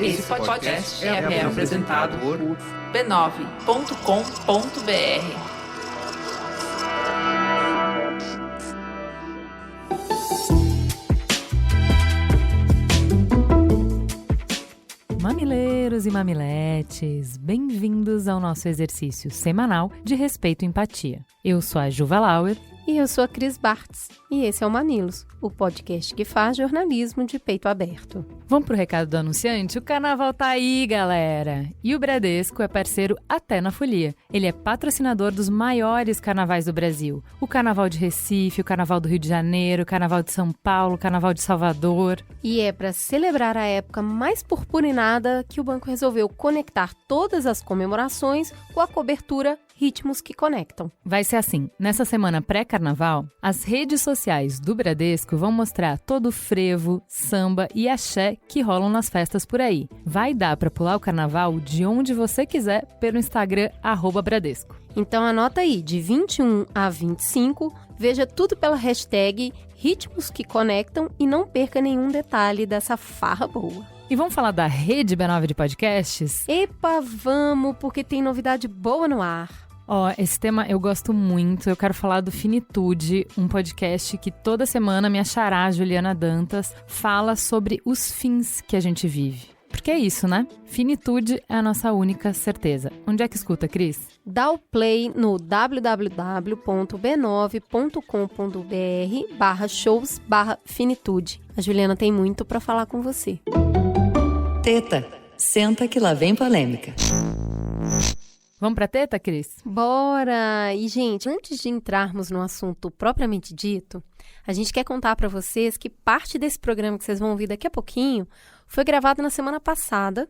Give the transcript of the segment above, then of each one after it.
Esse podcast é apresentado por b9.com.br. Mamileiros e mamiletes, bem-vindos ao nosso exercício semanal de respeito e empatia. Eu sou a Juva Lauer. E eu sou a Cris Bartz, e esse é o Mamilos, o podcast que faz jornalismo de peito aberto. Vamos pro recado do anunciante? O carnaval tá aí, galera! E o Bradesco é parceiro até na folia. Ele é patrocinador dos maiores carnavais do Brasil. O Carnaval de Recife, o Carnaval do Rio de Janeiro, o Carnaval de São Paulo, o Carnaval de Salvador. E é para celebrar a época mais purpurinada que o banco resolveu conectar todas as comemorações com a cobertura Ritmos que Conectam. Vai ser assim, nessa semana pré-carnaval, as redes sociais do Bradesco vão mostrar todo o frevo, samba e axé que rolam nas festas por aí. Vai dar para pular o carnaval de onde você quiser pelo Instagram @Bradesco. Então anota aí, de 21 a 25, veja tudo pela hashtag Ritmos que Conectam e não perca nenhum detalhe dessa farra boa. E vamos falar da Rede B9 de podcasts? Epa, vamos, porque tem novidade boa no ar. Esse tema eu gosto muito. Eu quero falar do Finitude, um podcast que toda semana minha xará, Juliana Dantas, fala sobre os fins que a gente vive. Porque é isso, né? Finitude é a nossa única certeza. Onde é que escuta, Cris? Dá o play no www.b9.com.br/shows/finitude. A Juliana tem muito para falar com você. Teta, senta que lá vem polêmica. Vamos pra teta, Cris? Bora! E, gente, antes de entrarmos no assunto propriamente dito, a gente quer contar para vocês que parte desse programa que vocês vão ouvir daqui a pouquinho foi gravado na semana passada,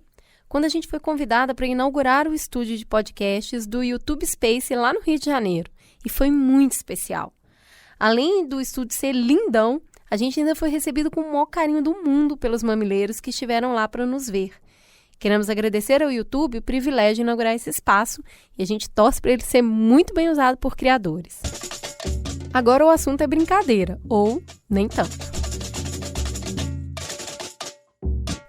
quando a gente foi convidada para inaugurar o estúdio de podcasts do YouTube Space lá no Rio de Janeiro. E foi muito especial. Além do estúdio ser lindão, a gente ainda foi recebido com o maior carinho do mundo pelos mamileiros que estiveram lá para nos ver. Queremos agradecer ao YouTube o privilégio de inaugurar esse espaço e a gente torce para ele ser muito bem usado por criadores. Agora o assunto é brincadeira, ou nem tanto.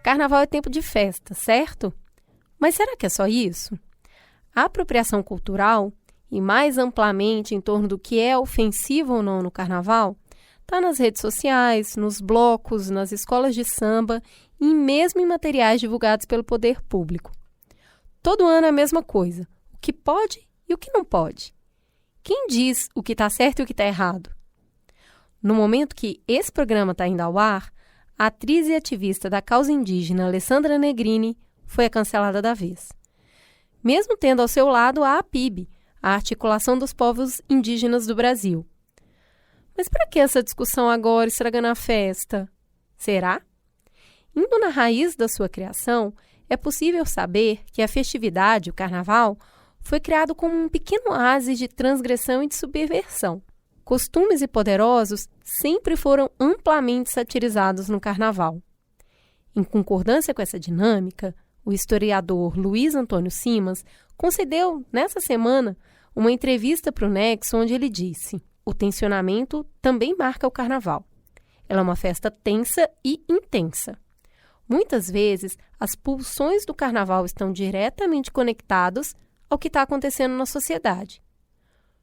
Carnaval é tempo de festa, certo? Mas será que é só isso? A apropriação cultural, e mais amplamente em torno do que é ofensivo ou não no carnaval, está nas redes sociais, nos blocos, nas escolas de samba e mesmo em materiais divulgados pelo poder público. Todo ano é a mesma coisa, o que pode e o que não pode. Quem diz o que está certo e o que está errado? No momento que esse programa está indo ao ar, a atriz e ativista da causa indígena Alessandra Negrini foi a cancelada da vez. Mesmo tendo ao seu lado a APIB, a Articulação dos Povos Indígenas do Brasil. Mas para que essa discussão agora estragando a festa? Será? Indo na raiz da sua criação, é possível saber que a festividade, o carnaval, foi criado como um pequeno oásis de transgressão e de subversão. Costumes e poderosos sempre foram amplamente satirizados no carnaval. Em concordância com essa dinâmica, o historiador Luiz Antônio Simas concedeu, nessa semana, uma entrevista para o Nexo onde ele disse: o tensionamento também marca o carnaval. Ela é uma festa tensa e intensa. Muitas vezes, as pulsões do carnaval estão diretamente conectadas ao que está acontecendo na sociedade.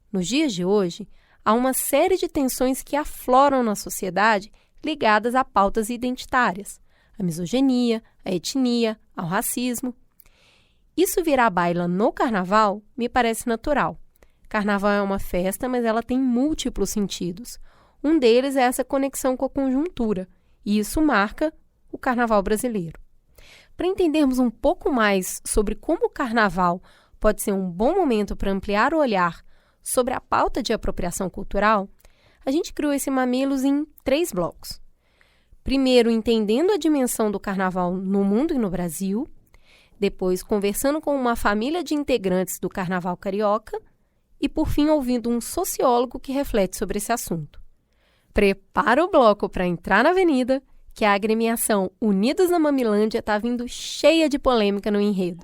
Nos dias de hoje, há uma série de tensões que afloram na sociedade ligadas a pautas identitárias, à misoginia, à etnia, ao racismo. Isso virar baila no carnaval me parece natural. Carnaval é uma festa, mas ela tem múltiplos sentidos. Um deles é essa conexão com a conjuntura, e isso marca o carnaval brasileiro. Para entendermos um pouco mais sobre como o carnaval pode ser um bom momento para ampliar o olhar sobre a pauta de apropriação cultural, a gente criou esse Mamilos em 3 blocos. Primeiro, entendendo a dimensão do carnaval no mundo e no Brasil. Depois, conversando com uma família de integrantes do carnaval carioca. E, por fim, ouvindo um sociólogo que reflete sobre esse assunto. Prepara o bloco para entrar na avenida, que a agremiação Unidos na Mamilândia está vindo cheia de polêmica no enredo.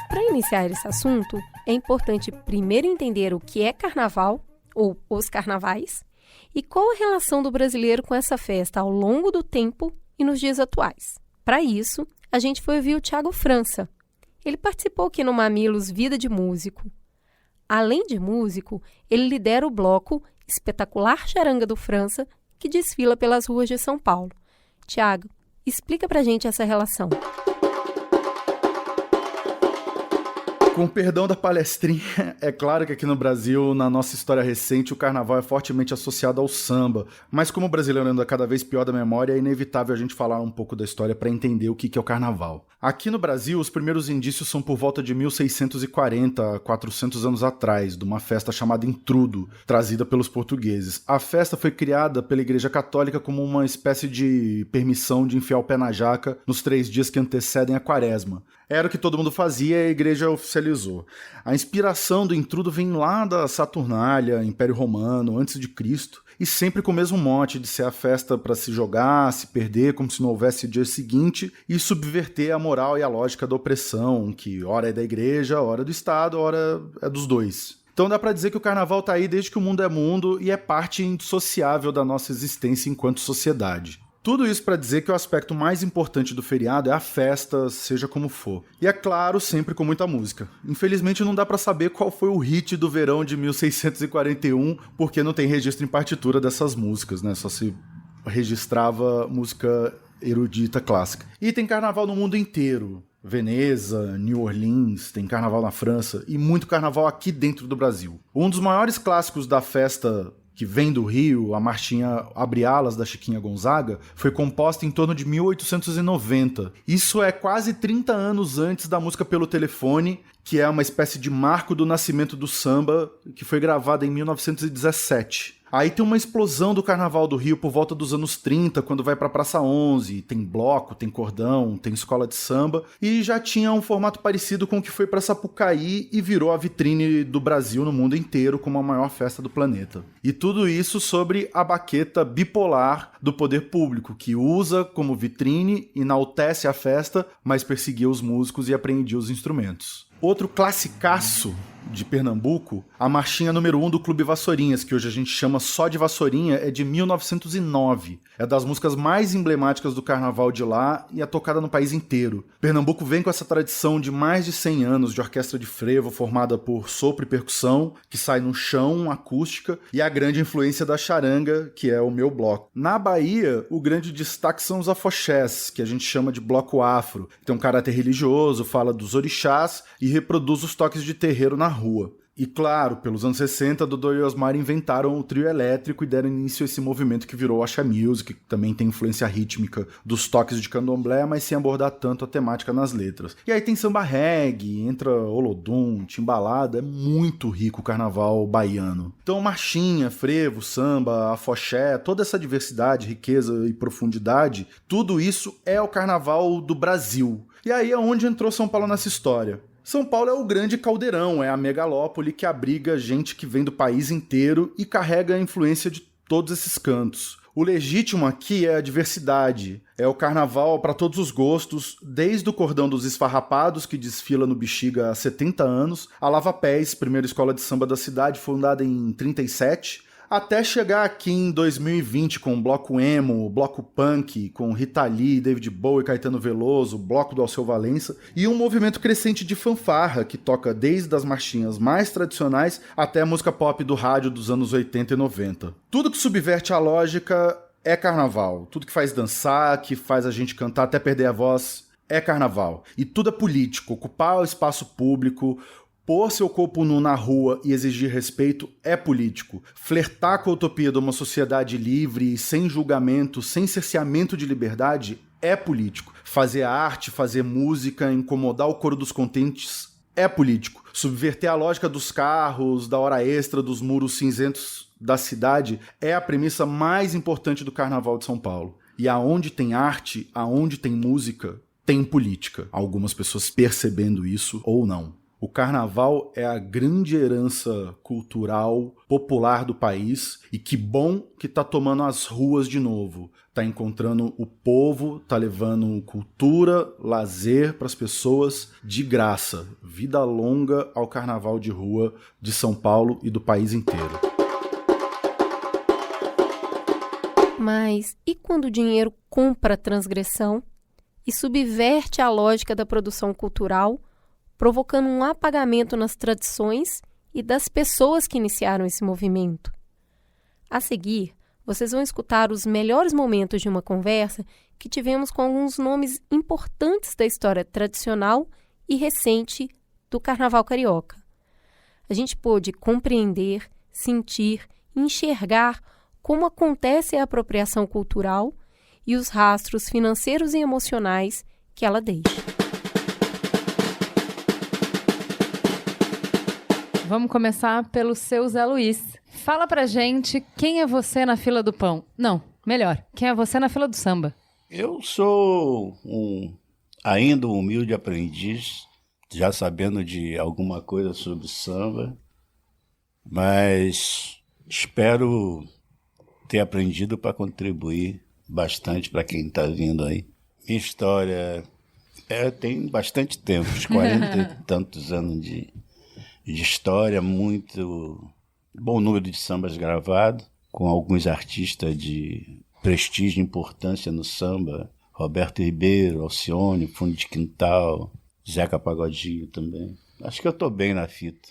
Para iniciar esse assunto, é importante primeiro entender o que é carnaval, ou os carnavais, e qual a relação do brasileiro com essa festa ao longo do tempo e nos dias atuais. Para isso, a gente foi ouvir o Thiago França. Ele participou aqui no Mamilos Vida de Músico. Além de músico, ele lidera o bloco Espetacular Charanga do França, que desfila pelas ruas de São Paulo. Thiago, explica pra gente essa relação. Com o perdão da palestrinha, é claro que aqui no Brasil, na nossa história recente, o carnaval é fortemente associado ao samba. Mas como o brasileiro anda cada vez pior da memória, é inevitável a gente falar um pouco da história para entender o que é o carnaval. Aqui no Brasil, os primeiros indícios são por volta de 1640, 400 anos atrás, de uma festa chamada Intrudo, trazida pelos portugueses. A festa foi criada pela Igreja Católica como uma espécie de permissão de enfiar o pé na jaca nos 3 dias que antecedem a Quaresma. Era o que todo mundo fazia e a igreja oficializou. A inspiração do Intrudo vem lá da Saturnália, Império Romano, antes de Cristo, e sempre com o mesmo mote de ser a festa para se jogar, se perder, como se não houvesse o dia seguinte, e subverter a moral e a lógica da opressão, que ora é da igreja, ora é do Estado, ora é dos dois. Então dá pra dizer que o carnaval tá aí desde que o mundo é mundo e é parte indissociável da nossa existência enquanto sociedade. Tudo isso para dizer que o aspecto mais importante do feriado é a festa, seja como for. E é claro, sempre com muita música. Infelizmente não dá para saber qual foi o hit do verão de 1641, porque não tem registro em partitura dessas músicas, né? Só se registrava música erudita clássica. E tem carnaval no mundo inteiro. Veneza, New Orleans, tem carnaval na França e muito carnaval aqui dentro do Brasil. Um dos maiores clássicos da festa que vem do Rio, a marchinha Abre Alas, da Chiquinha Gonzaga, foi composta em torno de 1890. Isso é quase 30 anos antes da música Pelo Telefone, que é uma espécie de marco do nascimento do samba, que foi gravada em 1917. Aí tem uma explosão do Carnaval do Rio por volta dos anos 30, quando vai pra Praça 11, tem bloco, tem cordão, tem escola de samba, e já tinha um formato parecido com o que foi pra Sapucaí e virou a vitrine do Brasil no mundo inteiro como a maior festa do planeta. E tudo isso sobre a baqueta bipolar do poder público, que usa como vitrine, enaltece a festa, mas perseguia os músicos e apreendia os instrumentos. Outro classicaço de Pernambuco, a marchinha número 1 do Clube Vassourinhas, que hoje a gente chama só de Vassourinha, é de 1909. É das músicas mais emblemáticas do carnaval de lá e é tocada no país inteiro. Pernambuco vem com essa tradição de mais de 100 anos de orquestra de frevo formada por sopro e percussão, que sai no chão, acústica, e a grande influência da charanga, que é o meu bloco. Na Bahia, o grande destaque são os afoxés, que a gente chama de bloco afro. Tem um caráter religioso, fala dos orixás e reproduz os toques de terreiro na rua. E claro, pelos anos 60, Dodô e Osmar inventaram o trio elétrico e deram início a esse movimento que virou Axé Music, que também tem influência rítmica dos toques de candomblé, mas sem abordar tanto a temática nas letras. E aí tem samba reggae, entra olodum, timbalada, é muito rico o carnaval baiano. Então marchinha, frevo, samba, afoxé, toda essa diversidade, riqueza e profundidade, tudo isso é o carnaval do Brasil. E aí é onde entrou São Paulo nessa história. São Paulo é o grande caldeirão, é a megalópole que abriga gente que vem do país inteiro e carrega a influência de todos esses cantos. O legítimo aqui é a diversidade, é o carnaval para todos os gostos, desde o cordão dos esfarrapados, que desfila no Bexiga há 70 anos, a Lava Pés, primeira escola de samba da cidade, fundada em 37, até chegar aqui em 2020 com o bloco emo, o bloco punk, com Rita Lee, David Bowie, Caetano Veloso, o bloco do Alceu Valença, e um movimento crescente de fanfarra, que toca desde as marchinhas mais tradicionais até a música pop do rádio dos anos 80 e 90. Tudo que subverte a lógica é carnaval. Tudo que faz dançar, que faz a gente cantar até perder a voz, é carnaval. E tudo é político, ocupar o espaço público, pôr seu corpo nu na rua e exigir respeito é político. Flertar com a utopia de uma sociedade livre, sem julgamento, sem cerceamento de liberdade, é político. Fazer arte, fazer música, incomodar o coro dos contentes, é político. Subverter a lógica dos carros, da hora extra, dos muros cinzentos da cidade, é a premissa mais importante do Carnaval de São Paulo. E aonde tem arte, aonde tem música, tem política. Algumas pessoas percebendo isso ou não. O carnaval é a grande herança cultural popular do país e que bom que tá tomando as ruas de novo. Tá encontrando o povo, tá levando cultura, lazer para as pessoas de graça. Vida longa ao carnaval de rua de São Paulo e do país inteiro. Mas e quando o dinheiro compra a transgressão e subverte a lógica da produção cultural, provocando um apagamento nas tradições e das pessoas que iniciaram esse movimento? A seguir, vocês vão escutar os melhores momentos de uma conversa que tivemos com alguns nomes importantes da história tradicional e recente do Carnaval Carioca. A gente pôde compreender, sentir e enxergar como acontece a apropriação cultural e os rastros financeiros e emocionais que ela deixa. Vamos começar pelo seu Zé Luiz. Fala pra gente quem é você na fila do pão. Não, melhor, quem é você na fila do samba? Eu sou ainda um humilde aprendiz, já sabendo de alguma coisa sobre samba, mas espero ter aprendido para contribuir bastante para quem está vindo aí. Minha história tem bastante tempo, uns 40 e tantos anos de história, muito bom número de sambas gravados, com alguns artistas de prestígio e importância no samba, Roberto Ribeiro, Alcione, Fundo de Quintal, Zeca Pagodinho também. Acho que eu estou bem na fita.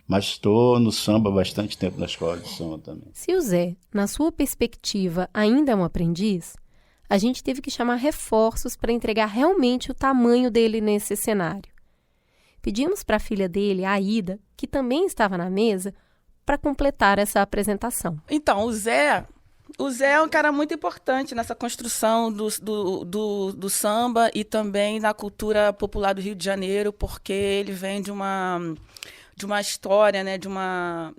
Mas estou no samba há bastante tempo, na escola de samba também. Se o Zé, na sua perspectiva, ainda é um aprendiz, a gente teve que chamar reforços para entregar realmente o tamanho dele nesse cenário. Pedimos para a filha dele, a Aida, que também estava na mesa, para completar essa apresentação. Então, o Zé é um cara muito importante nessa construção do samba e também na cultura popular do Rio de Janeiro, porque ele vem de uma história, né, de uma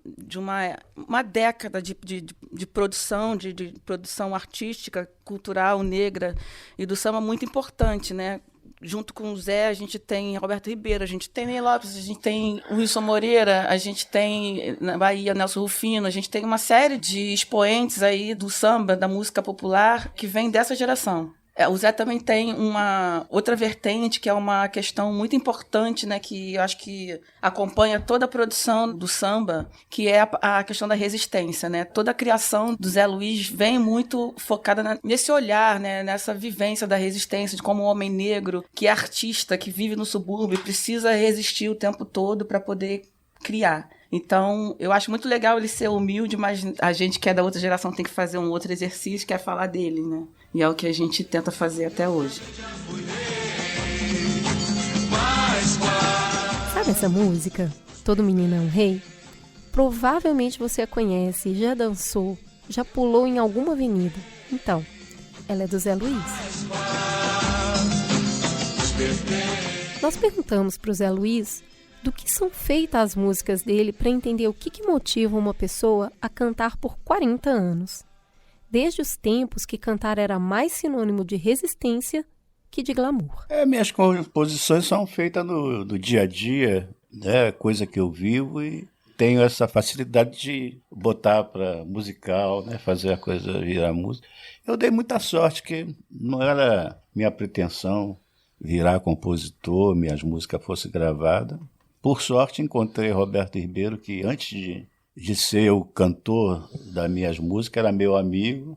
década de produção, de produção artística, cultural, negra e do samba muito importante, né? Junto com o Zé, a gente tem Roberto Ribeiro, a gente tem Ney Lopes, a gente tem Wilson Moreira, a gente tem, na Bahia, Nelson Rufino, a gente tem uma série de expoentes aí do samba, da música popular, que vem dessa geração. O Zé também tem uma outra vertente, que é uma questão muito importante, né, que eu acho que acompanha toda a produção do samba, que é a questão da resistência, né? Toda a criação do Zé Luiz vem muito focada nesse olhar, né, nessa vivência da resistência, de como um homem negro, que é artista, que vive no subúrbio, precisa resistir o tempo todo para poder criar. Então, eu acho muito legal ele ser humilde, mas a gente que é da outra geração tem que fazer um outro exercício, que é falar dele, né? E é o que a gente tenta fazer até hoje. Sabe essa música? Todo Menino é um Rei? Provavelmente você a conhece, já dançou, já pulou em alguma avenida. Então, ela é do Zé Luiz. Nós perguntamos para o Zé Luiz do que são feitas as músicas dele para entender o que motiva uma pessoa a cantar por 40 anos. Desde os tempos que cantar era mais sinônimo de resistência que de glamour. Minhas composições são feitas no dia a dia, né? Coisa que eu vivo, e tenho essa facilidade de botar para musical, né? Fazer a coisa virar música. Eu dei muita sorte, que não era minha pretensão virar compositor, minhas músicas fossem gravadas. Por sorte, encontrei Roberto Ribeiro, que antes de ser o cantor das minhas músicas, era meu amigo,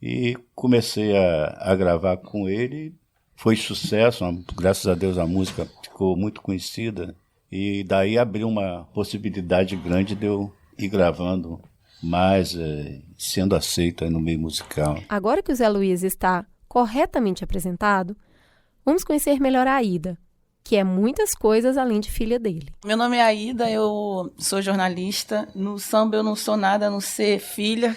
e comecei a gravar com ele. Foi sucesso, graças a Deus a música ficou muito conhecida, e daí abriu uma possibilidade grande de eu ir gravando mais, sendo aceito no meio musical. Agora que o Zé Luiz está corretamente apresentado, vamos conhecer melhor a Aida, que é muitas coisas além de filha dele. Meu nome é Aida, eu sou jornalista. No samba eu não sou nada a não ser filha.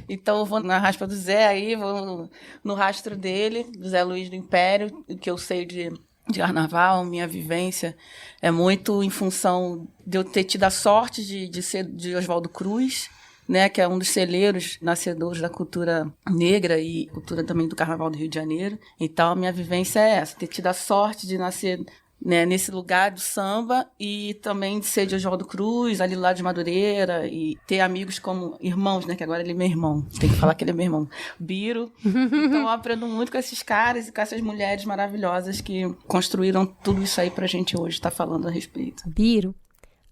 Então eu vou na raspa do Zé aí, vou no rastro dele, do Zé Luiz do Império, o que eu sei de carnaval, minha vivência é muito em função de eu ter tido a sorte de ser de Oswaldo Cruz, né, que é um dos celeiros nascedores da cultura negra e cultura também do Carnaval do Rio de Janeiro. Então, a minha vivência é essa, ter tido a sorte de nascer, né, nesse lugar do samba e também de ser de Oswaldo Cruz, ali lá de Madureira, e ter amigos como irmãos, né, que agora ele é meu irmão, tem que falar que ele é meu irmão, Biro. Então, eu aprendo muito com esses caras e com essas mulheres maravilhosas que construíram tudo isso aí pra gente hoje estar falando a respeito. Biro,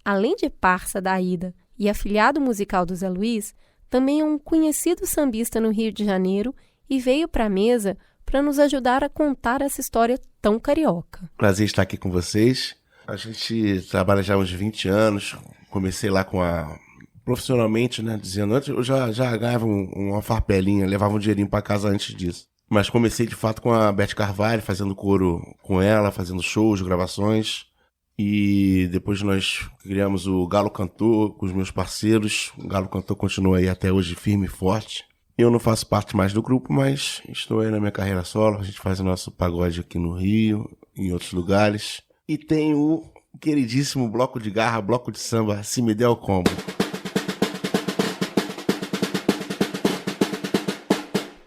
além de parça da Aida e afilhado musical do Zé Luiz, também é um conhecido sambista no Rio de Janeiro e veio para a mesa para nos ajudar a contar essa história tão carioca. Prazer estar aqui com vocês. A gente trabalha já há uns 20 anos. Comecei lá profissionalmente, né? Dizendo, antes eu já ganhava uma farpelinha, levava um dinheirinho para casa antes disso. Mas comecei de fato com a Beth Carvalho, fazendo coro com ela, fazendo shows, gravações. E depois nós criamos o Galo Cantor com os meus parceiros. O Galo Cantor continua aí até hoje firme e forte. Eu não faço parte mais do grupo, mas estou aí na minha carreira solo. A gente faz o nosso pagode aqui no Rio, em outros lugares. E tem o queridíssimo bloco de garra, bloco de samba, Se Me Der o Combo.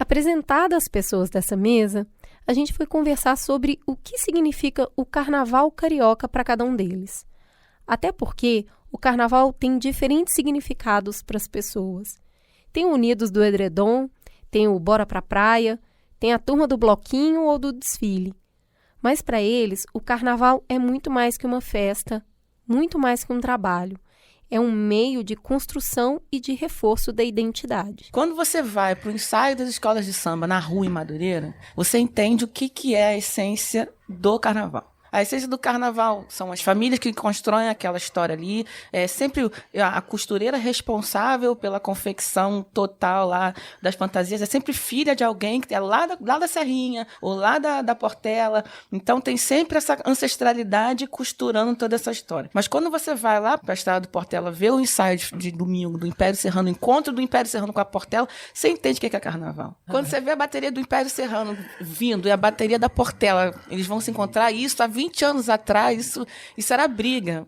Apresentadas as pessoas dessa mesa, a gente foi conversar sobre o que significa o carnaval carioca para cada um deles. Até porque o carnaval tem diferentes significados para as pessoas. Tem o Unidos do Edredom, tem o Bora Pra Praia, tem a turma do bloquinho ou do desfile. Mas para eles, o carnaval é muito mais que uma festa, muito mais que um trabalho. É um meio de construção e de reforço da identidade. Quando você vai para o ensaio das escolas de samba na rua em Madureira, você entende o que é a essência do carnaval. A essência do carnaval são as famílias que constroem aquela história ali. É sempre a costureira responsável pela confecção total lá das fantasias. É sempre filha de alguém que é lá da Serrinha ou lá da Portela. Então tem sempre essa ancestralidade costurando toda essa história. Mas quando você vai lá para a estrada do Portela ver o ensaio de domingo do Império Serrano, o encontro do Império Serrano com a Portela, você entende o que é carnaval. Quando você vê a bateria do Império Serrano vindo e a bateria da Portela, eles vão se encontrar, isso há 20 anos atrás, isso era briga.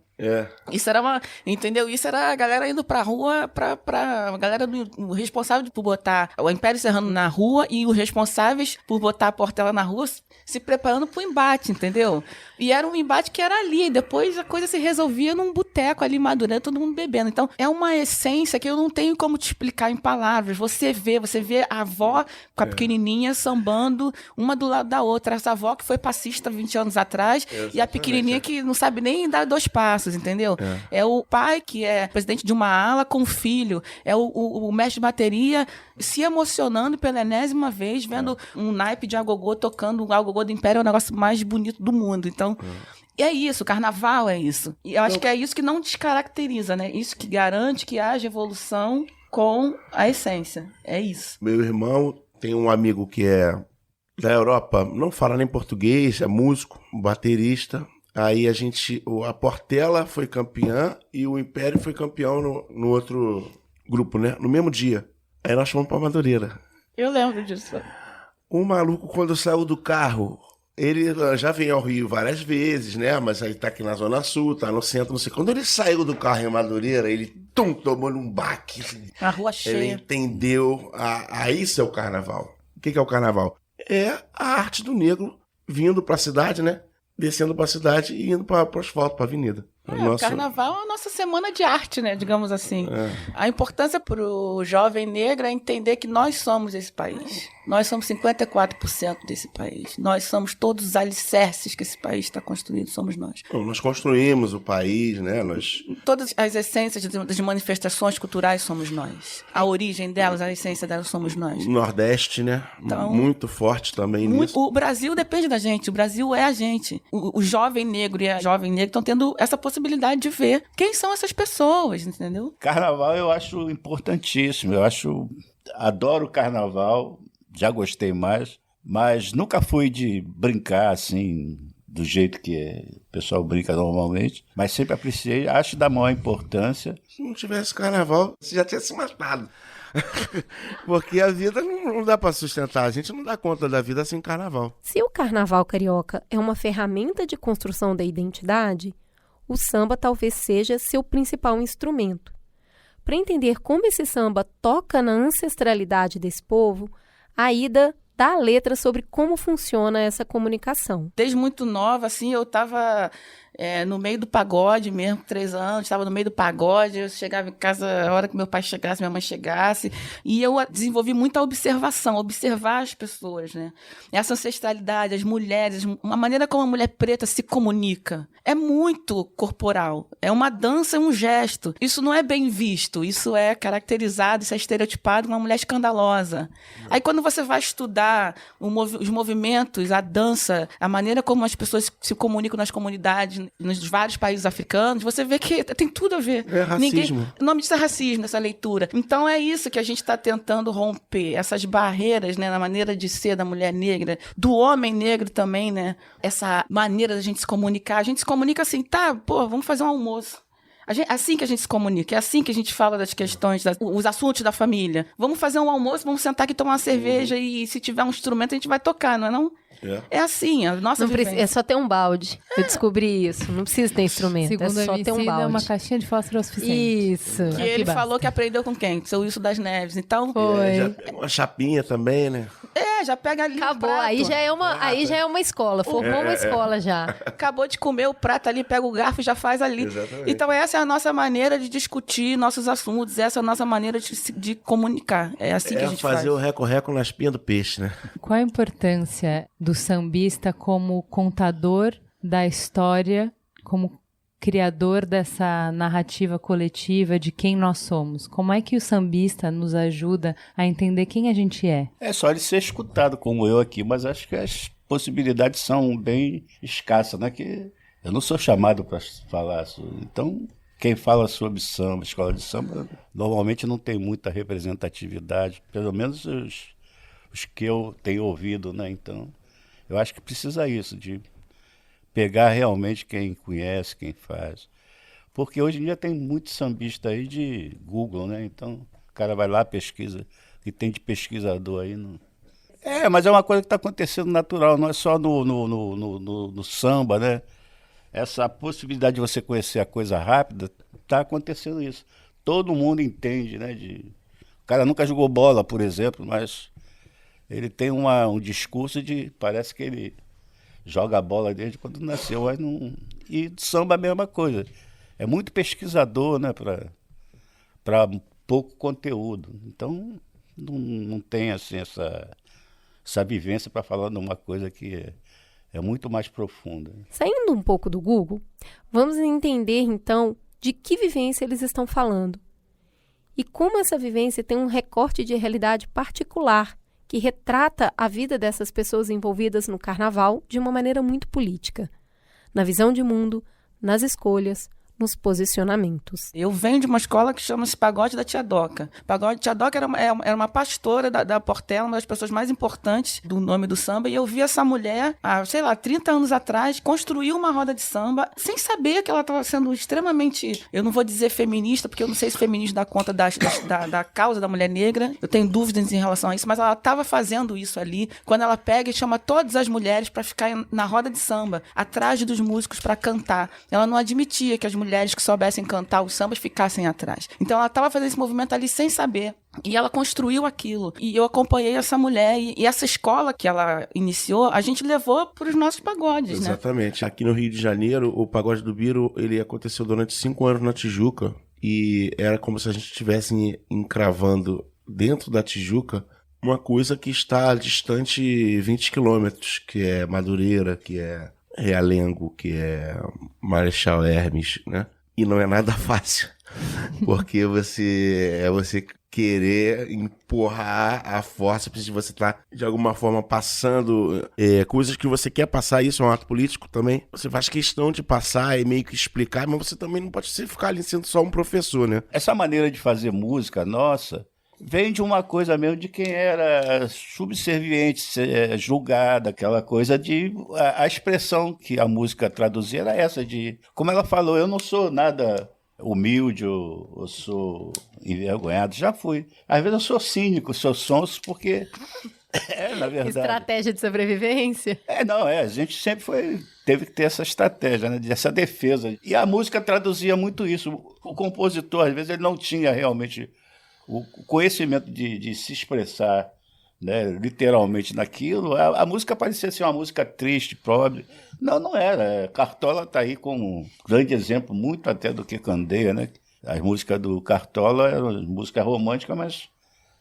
Isso era entendeu? Isso era a galera indo pra rua, a galera o responsável por botar o Império Serrano na rua e os responsáveis por botar a Portela na rua se preparando pro embate, entendeu? E era um embate que era ali, depois a coisa se resolvia num boteco ali em Madureira, todo mundo bebendo. Então, é uma essência que eu não tenho como te explicar em palavras. Você vê a avó com a pequenininha sambando uma do lado da outra. Essa avó que foi passista 20 anos atrás e a pequenininha que não sabe nem dar 2 passos, entendeu? É o pai que é presidente de uma ala com o filho, é o mestre de bateria se emocionando pela enésima vez, vendo um naipe de agogô tocando o agogô do Império, é o negócio mais bonito do mundo. Então, é isso, o carnaval é isso. E eu acho que é isso que não descaracteriza, né? Isso que garante que haja evolução com a essência. É isso. Meu irmão tem um amigo que é da Europa, não fala nem português, é músico, baterista. Aí a Portela foi campeã e o Império foi campeão no outro grupo, né? No mesmo dia. Aí nós fomos pra Madureira. Eu lembro disso. O maluco, quando saiu do carro, ele já veio ao Rio várias vezes, né? Mas aí tá aqui na Zona Sul, tá no centro, não sei. Quando ele saiu do carro em Madureira, ele tomou um baque. A rua cheia. Ele entendeu. Isso é o carnaval. O que é o carnaval? É a arte do negro vindo pra cidade, né? Descendo pra cidade e indo pro asfalto, pra avenida. O carnaval é a nossa semana de arte, né? Digamos assim. A importância pro jovem negro é entender que nós somos esse país. Nós somos 54% desse país. Nós somos todos os alicerces que esse país está construído, somos nós. Nós construímos o país, né? Todas as essências das manifestações culturais somos nós. A origem delas, a essência delas somos nós. Nordeste, né? Então, muito forte também nisso. O Brasil depende da gente, o Brasil é a gente. O jovem negro e a jovem negra estão tendo essa possibilidade de ver quem são essas pessoas, entendeu? Carnaval eu acho importantíssimo, adoro o carnaval, já gostei mais, mas nunca fui de brincar assim, do jeito que o pessoal brinca normalmente, mas sempre apreciei, acho da maior importância. Se não tivesse carnaval, você já tinha se matado. Porque a vida não dá para sustentar, a gente não dá conta da vida sem carnaval. Se o carnaval carioca é uma ferramenta de construção da identidade, o samba talvez seja seu principal instrumento. Para entender como esse samba toca na ancestralidade desse povo, a Ida dá a letra sobre como funciona essa comunicação. Desde muito nova, assim, eu estava no meio do pagode mesmo, 3 anos, estava no meio do pagode, eu chegava em casa a hora que meu pai chegasse, minha mãe chegasse, e eu desenvolvi muita observação, observar as pessoas, né? Essa ancestralidade, as mulheres, a maneira como a mulher preta se comunica, é muito corporal, é uma dança, um gesto, isso não é bem visto, isso é caracterizado, isso é estereotipado como uma mulher escandalosa. Aí quando você vai estudar os movimentos, a dança, a maneira como as pessoas se comunicam nas comunidades, nos vários países africanos, você vê que tem tudo a ver. É racismo. O nome disso é racismo, essa leitura. Então é isso que a gente está tentando romper, essas barreiras, né, na maneira de ser da mulher negra, do homem negro também, né? Essa maneira da gente se comunicar. A gente se comunica assim, vamos fazer um almoço. Assim que a gente se comunica, é assim que a gente fala das questões, os assuntos da família. Vamos fazer um almoço, vamos sentar aqui, tomar uma cerveja e se tiver um instrumento a gente vai tocar, não é não? É assim, a nossa vivência. É só ter um balde. Eu descobri isso. Não precisa ter instrumento. Segundo é só ter um balde. É uma caixinha de fósforo suficiente. Isso. Que ele falou que aprendeu com quem? Seu Wilson das Neves. Então, foi. Uma chapinha também, né? Já pega ali. Acabou. Aí já é uma escola. Formou uma escola já. Acabou de comer o prato ali, pega o garfo e já faz ali. Exatamente. Então, essa é a nossa maneira de discutir nossos assuntos. Essa é a nossa maneira de comunicar. É assim que a gente faz. Fazer o reco-reco na espinha do peixe, né? Qual a importância do sambista como contador da história, como criador dessa narrativa coletiva de quem nós somos? Como é que o sambista nos ajuda a entender quem a gente é? É só ele ser escutado, como eu aqui, mas acho que as possibilidades são bem escassas, né? Que eu não sou chamado para falar sobre. Então, quem fala sobre samba, escola de samba, normalmente não tem muita representatividade, pelo menos os que eu tenho ouvido, né? Então, eu acho que precisa isso, de pegar realmente quem conhece, quem faz. Porque hoje em dia tem muito sambista aí de Google, né? Então, o cara vai lá, pesquisa, e tem de pesquisador aí. Não... mas é uma coisa que está acontecendo natural, não é só no samba, né? Essa possibilidade de você conhecer a coisa rápida, está acontecendo isso. Todo mundo entende, né? O cara nunca jogou bola, por exemplo, mas ele tem um discurso de... Parece que ele joga a bola desde quando nasceu. Mas não... E samba é a mesma coisa. É muito pesquisador, né? Para pouco conteúdo. Então, não tem assim, essa vivência para falar de uma coisa que é muito mais profunda. Saindo um pouco do Google, vamos entender, então, de que vivência eles estão falando. E como essa vivência tem um recorte de realidade particular que retrata a vida dessas pessoas envolvidas no carnaval de uma maneira muito política, na visão de mundo, nas escolhas, nos posicionamentos. Eu venho de uma escola que chama-se Pagode da Tia Doca. Pagode da Tia Doca era uma pastora da Portela, uma das pessoas mais importantes do nome do samba, e eu vi essa mulher, há, 30 anos atrás, construir uma roda de samba, sem saber que ela estava sendo extremamente, eu não vou dizer feminista, porque eu não sei se feminismo dá conta da causa da mulher negra, eu tenho dúvidas em relação a isso, mas ela estava fazendo isso ali, quando ela pega e chama todas as mulheres para ficar na roda de samba, atrás dos músicos para cantar. Ela não admitia que as mulheres que soubessem cantar os sambas ficassem atrás. Então ela estava fazendo esse movimento ali sem saber. E ela construiu aquilo. E eu acompanhei essa mulher. E essa escola que ela iniciou, a gente levou para os nossos pagodes, né? Exatamente. Aqui no Rio de Janeiro, o Pagode do Biro, ele aconteceu durante 5 anos na Tijuca. E era como se a gente estivesse encravando dentro da Tijuca uma coisa que está distante 20 quilômetros, que é Madureira, que é Realengo, que é Marechal Hermes, né? E não é nada fácil, porque você querer empurrar a força, de você estar, de alguma forma, passando coisas que você quer passar, isso é um ato político também. Você faz questão de passar e meio que explicar, mas você também não pode ficar ali sendo só um professor, né? Essa maneira de fazer música, nossa... Vem de uma coisa mesmo de quem era subserviente, julgada, aquela coisa de... A expressão que a música traduzia era essa de... Como ela falou, eu não sou nada humilde, eu sou envergonhado, já fui. Às vezes eu sou cínico, sou sonso, porque... na verdade... Estratégia de sobrevivência? A gente sempre teve que ter essa estratégia, né, essa defesa. E a música traduzia muito isso. O compositor, às vezes, ele não tinha realmente... o conhecimento de se expressar né, literalmente naquilo, a música parecia ser uma música triste, pobre. Não, não era. Cartola está aí com um grande exemplo, muito até do que Candeia, né? As músicas do Cartola eram música romântica, mas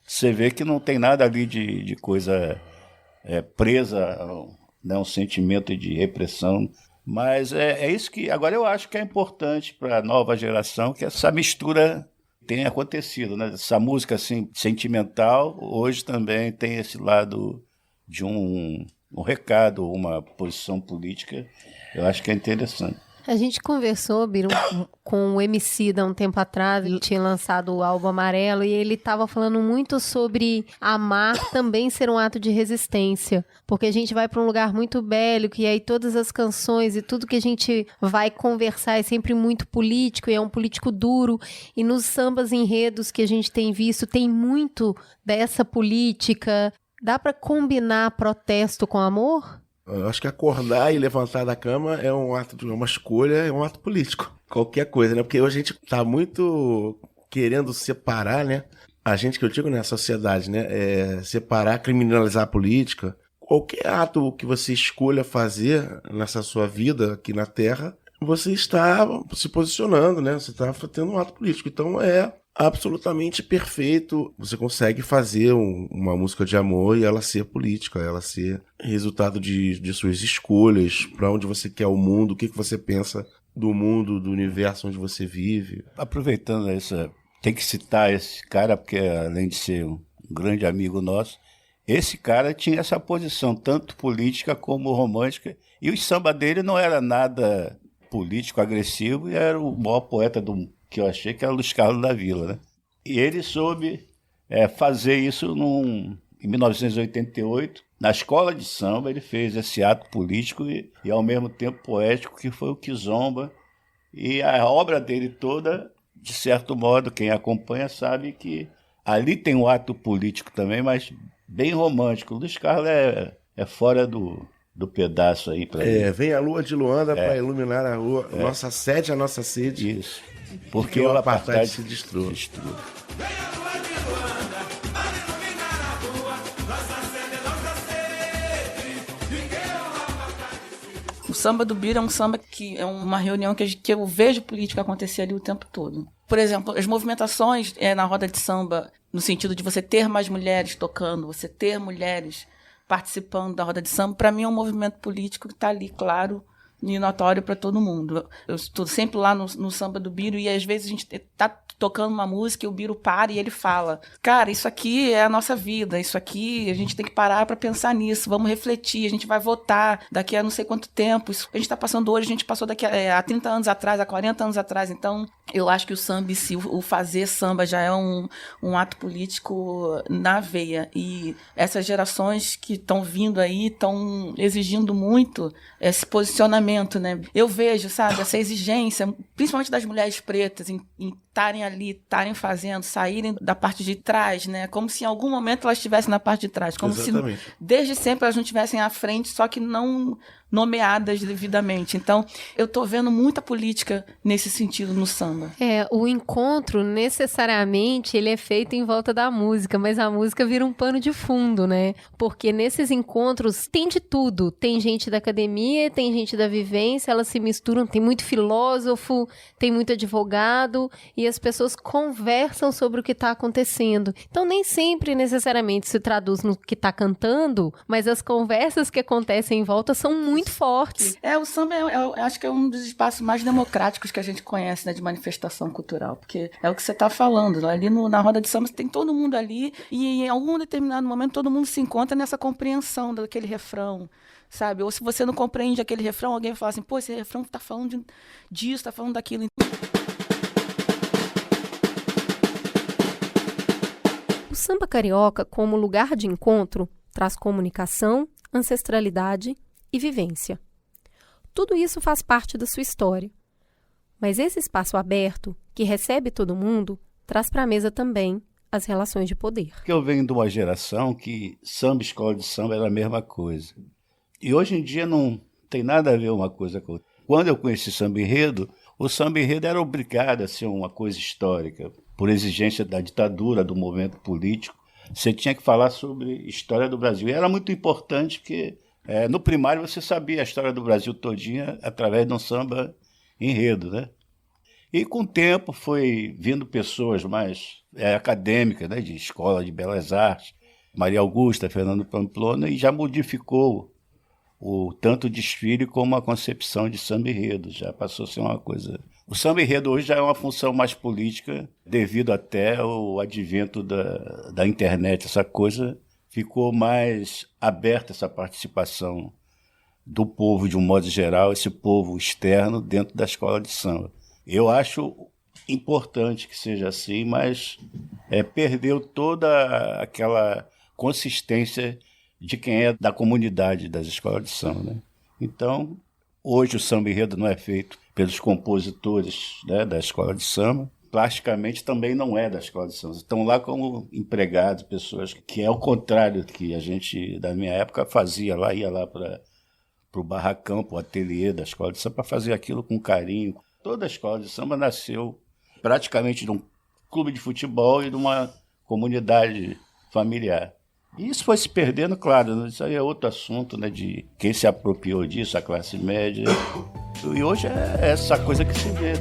você vê que não tem nada ali de coisa presa, né, um sentimento de repressão. Mas é isso que agora eu acho que é importante para a nova geração, que essa mistura tenha acontecido, né? Essa música assim, sentimental, hoje também tem esse lado de um recado, uma posição política. Eu acho que é interessante. A gente conversou, Biro, com o Emicida um tempo atrás, ele tinha lançado o álbum Amarelo e ele estava falando muito sobre amar também ser um ato de resistência, porque a gente vai para um lugar muito bélico e aí todas as canções e tudo que a gente vai conversar é sempre muito político e é um político duro, e nos sambas enredos que a gente tem visto tem muito dessa política. Dá para combinar protesto com amor? Eu acho que acordar e levantar da cama é um ato, uma escolha, é um ato político. Qualquer coisa, né? Porque hoje a gente tá muito querendo separar, né? A gente, que eu digo, né? A sociedade, né? Separar, criminalizar a política. Qualquer ato que você escolha fazer nessa sua vida aqui na Terra, você está se posicionando, né? Você está tendo um ato político. Então é absolutamente perfeito. Você consegue fazer uma música de amor e ela ser política, ela ser resultado de suas escolhas, para onde você quer o mundo, o que você pensa do mundo, do universo onde você vive. Aproveitando essa, tem que citar esse cara, porque além de ser um grande amigo nosso, esse cara tinha essa posição, tanto política como romântica, e o samba dele não era nada político, agressivo, e era o maior poeta que eu achei, que era Luiz Carlos da Vila, né? E ele soube fazer isso em 1988, na escola de samba. Ele fez esse ato político e ao mesmo tempo poético, que foi o Kizomba. E a obra dele toda, de certo modo, quem acompanha sabe que ali tem um ato político também, mas bem romântico. O Luiz Carlos é fora do pedaço aí. Vem a lua de Luanda para iluminar a rua. Nossa sede, a nossa sede. Isso. Porque o apartheid se destrua. O samba do Biro é um samba que é uma reunião que eu vejo política acontecer ali o tempo todo. Por exemplo, as movimentações na roda de samba, no sentido de você ter mais mulheres tocando, você ter mulheres participando da roda de samba, para mim é um movimento político que está ali, claro, e notório para todo mundo. Eu estou sempre lá no samba do Biro e às vezes a gente está tocando uma música e o Biro para e ele fala: cara, isso aqui é a nossa vida, isso aqui a gente tem que parar para pensar nisso, vamos refletir, a gente vai votar daqui a não sei quanto tempo, isso que a gente está passando hoje, a gente passou daqui a 30 anos atrás, a 40 anos atrás. Então eu acho que o samba, o fazer samba já é um ato político na veia, e essas gerações que estão vindo aí estão exigindo muito esse posicionamento, né? Eu vejo, sabe, essa exigência, principalmente das mulheres pretas, em estarem ali, estarem fazendo, saírem da parte de trás, né? Como se em algum momento elas estivessem na parte de trás, como Exatamente. se desde sempre elas não estivessem à frente, só que não nomeadas devidamente. Então, eu estou vendo muita política nesse sentido no samba. O encontro, necessariamente, ele é feito em volta da música, mas a música vira um pano de fundo, né? Porque nesses encontros tem de tudo. Tem gente da academia, tem gente da vivência, elas se misturam, tem muito filósofo, tem muito advogado, e as pessoas conversam sobre o que está acontecendo. Então, nem sempre, necessariamente, se traduz no que está cantando, mas as conversas que acontecem em volta são muito fortes. O samba eu acho que é um dos espaços mais democráticos que a gente conhece, né, de manifestação cultural, porque é o que você está falando, ali na roda de samba tem todo mundo ali, e em algum determinado momento todo mundo se encontra nessa compreensão daquele refrão, sabe? Ou se você não compreende aquele refrão, alguém vai falar assim: pô, esse refrão está falando disso, está falando daquilo. O samba carioca, como lugar de encontro, traz comunicação, ancestralidade e vivência. Tudo isso faz parte da sua história. Mas esse espaço aberto, que recebe todo mundo, traz para a mesa também as relações de poder. Porque eu venho de uma geração que samba, escola de samba era a mesma coisa. E hoje em dia não tem nada a ver uma coisa com outra. Quando eu conheci samba enredo, o samba enredo era obrigado a ser uma coisa histórica, por exigência da ditadura, do movimento político. você tinha que falar sobre história do Brasil. E era muito importante porque no primário você sabia a história do Brasil todinha através de um samba enredo, né? E com o tempo foi vindo pessoas mais acadêmicas, né, de escola de belas artes, Maria Augusta, Fernando Pamplona, e já modificou o tanto o desfile como a concepção de samba enredo. Já passou a ser uma coisa... O samba enredo hoje já é uma função mais política, devido até ao advento da internet. Essa coisa ficou mais aberta, essa participação do povo de um modo geral, esse povo externo dentro da escola de samba. Eu acho importante que seja assim, mas perdeu toda aquela consistência de quem é da comunidade das escolas de samba, né? Então, hoje o samba enredo não é feito pelos compositores, né, da escola de samba. Plasticamente também não é da escola de samba. Estão lá como empregados, pessoas que é o contrário que a gente, da minha época, fazia lá, ia lá para o barracão, para o ateliê da escola de samba, para fazer aquilo com carinho. Toda a escola de samba nasceu praticamente de um clube de futebol e de uma comunidade familiar. E isso foi se perdendo, claro, isso aí é outro assunto, né, de quem se apropriou disso, a classe média. E hoje é essa coisa que se vê.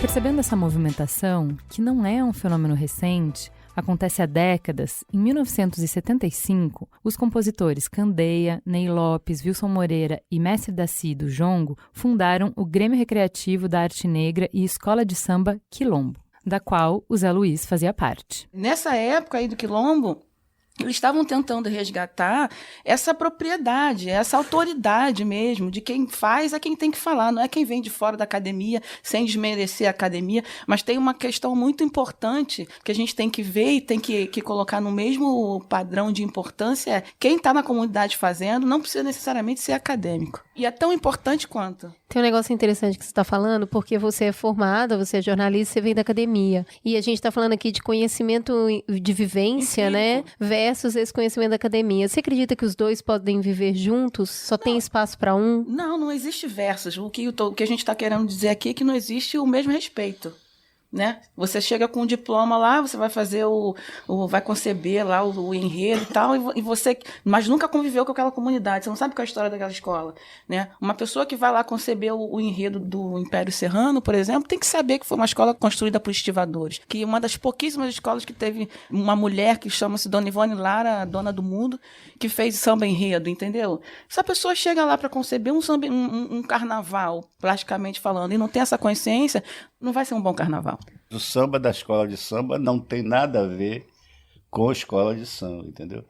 Percebendo essa movimentação, que não é um fenômeno recente, acontece há décadas, em 1975, os compositores Candeia, Ney Lopes, Wilson Moreira e Mestre da do Jongo fundaram o Grêmio Recreativo da Arte Negra e Escola de Samba Quilombo, da qual o Zé Luiz fazia parte. Nessa época aí do Quilombo, eles estavam tentando resgatar essa propriedade, essa autoridade mesmo, de quem faz é quem tem que falar, não é quem vem de fora da academia, sem desmerecer a academia, mas tem uma questão muito importante que a gente tem que ver e tem que colocar no mesmo padrão de importância, quem está na comunidade fazendo não precisa necessariamente ser acadêmico. E é tão importante quanto. Tem um negócio interessante que você está falando, porque você é formada, você é jornalista, você vem da academia. E a gente está falando aqui de conhecimento de vivência, né? Versus esse conhecimento da academia. Você acredita que os dois podem viver juntos? Só tem espaço para um? Não existe versus. O que a gente está querendo dizer aqui é que não existe o mesmo respeito. Né? Você chega com um diploma lá, você vai fazer vai conceber lá o enredo e tal, e você, mas nunca conviveu com aquela comunidade, você não sabe qual é a história daquela escola, né? Uma pessoa que vai lá conceber o enredo do Império Serrano, por exemplo, tem que saber que foi uma escola construída por estivadores, que uma das pouquíssimas escolas que teve uma mulher que chama-se Dona Ivone Lara, dona do mundo, que fez samba enredo, entendeu? Se a pessoa chega lá para conceber um carnaval, plasticamente falando, e não tem essa consciência, não vai ser um bom carnaval. O samba da escola de samba não tem nada a ver com a escola de samba, entendeu?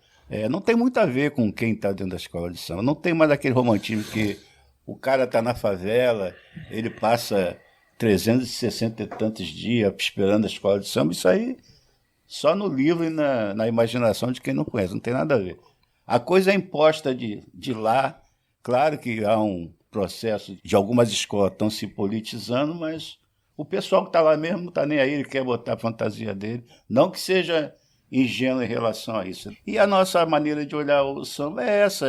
Não tem muito a ver com quem está dentro da escola de samba. Não tem mais aquele romantismo que o cara está na favela, ele passa 360 e tantos dias esperando a escola de samba. Isso aí só no livro e na imaginação de quem não conhece. Não tem nada a ver. A coisa é imposta de lá. Claro que há um processo de algumas escolas estão se politizando, mas o pessoal que está lá mesmo não está nem aí, ele quer botar a fantasia dele. Não que seja ingênuo em relação a isso. E a nossa maneira de olhar o samba é essa.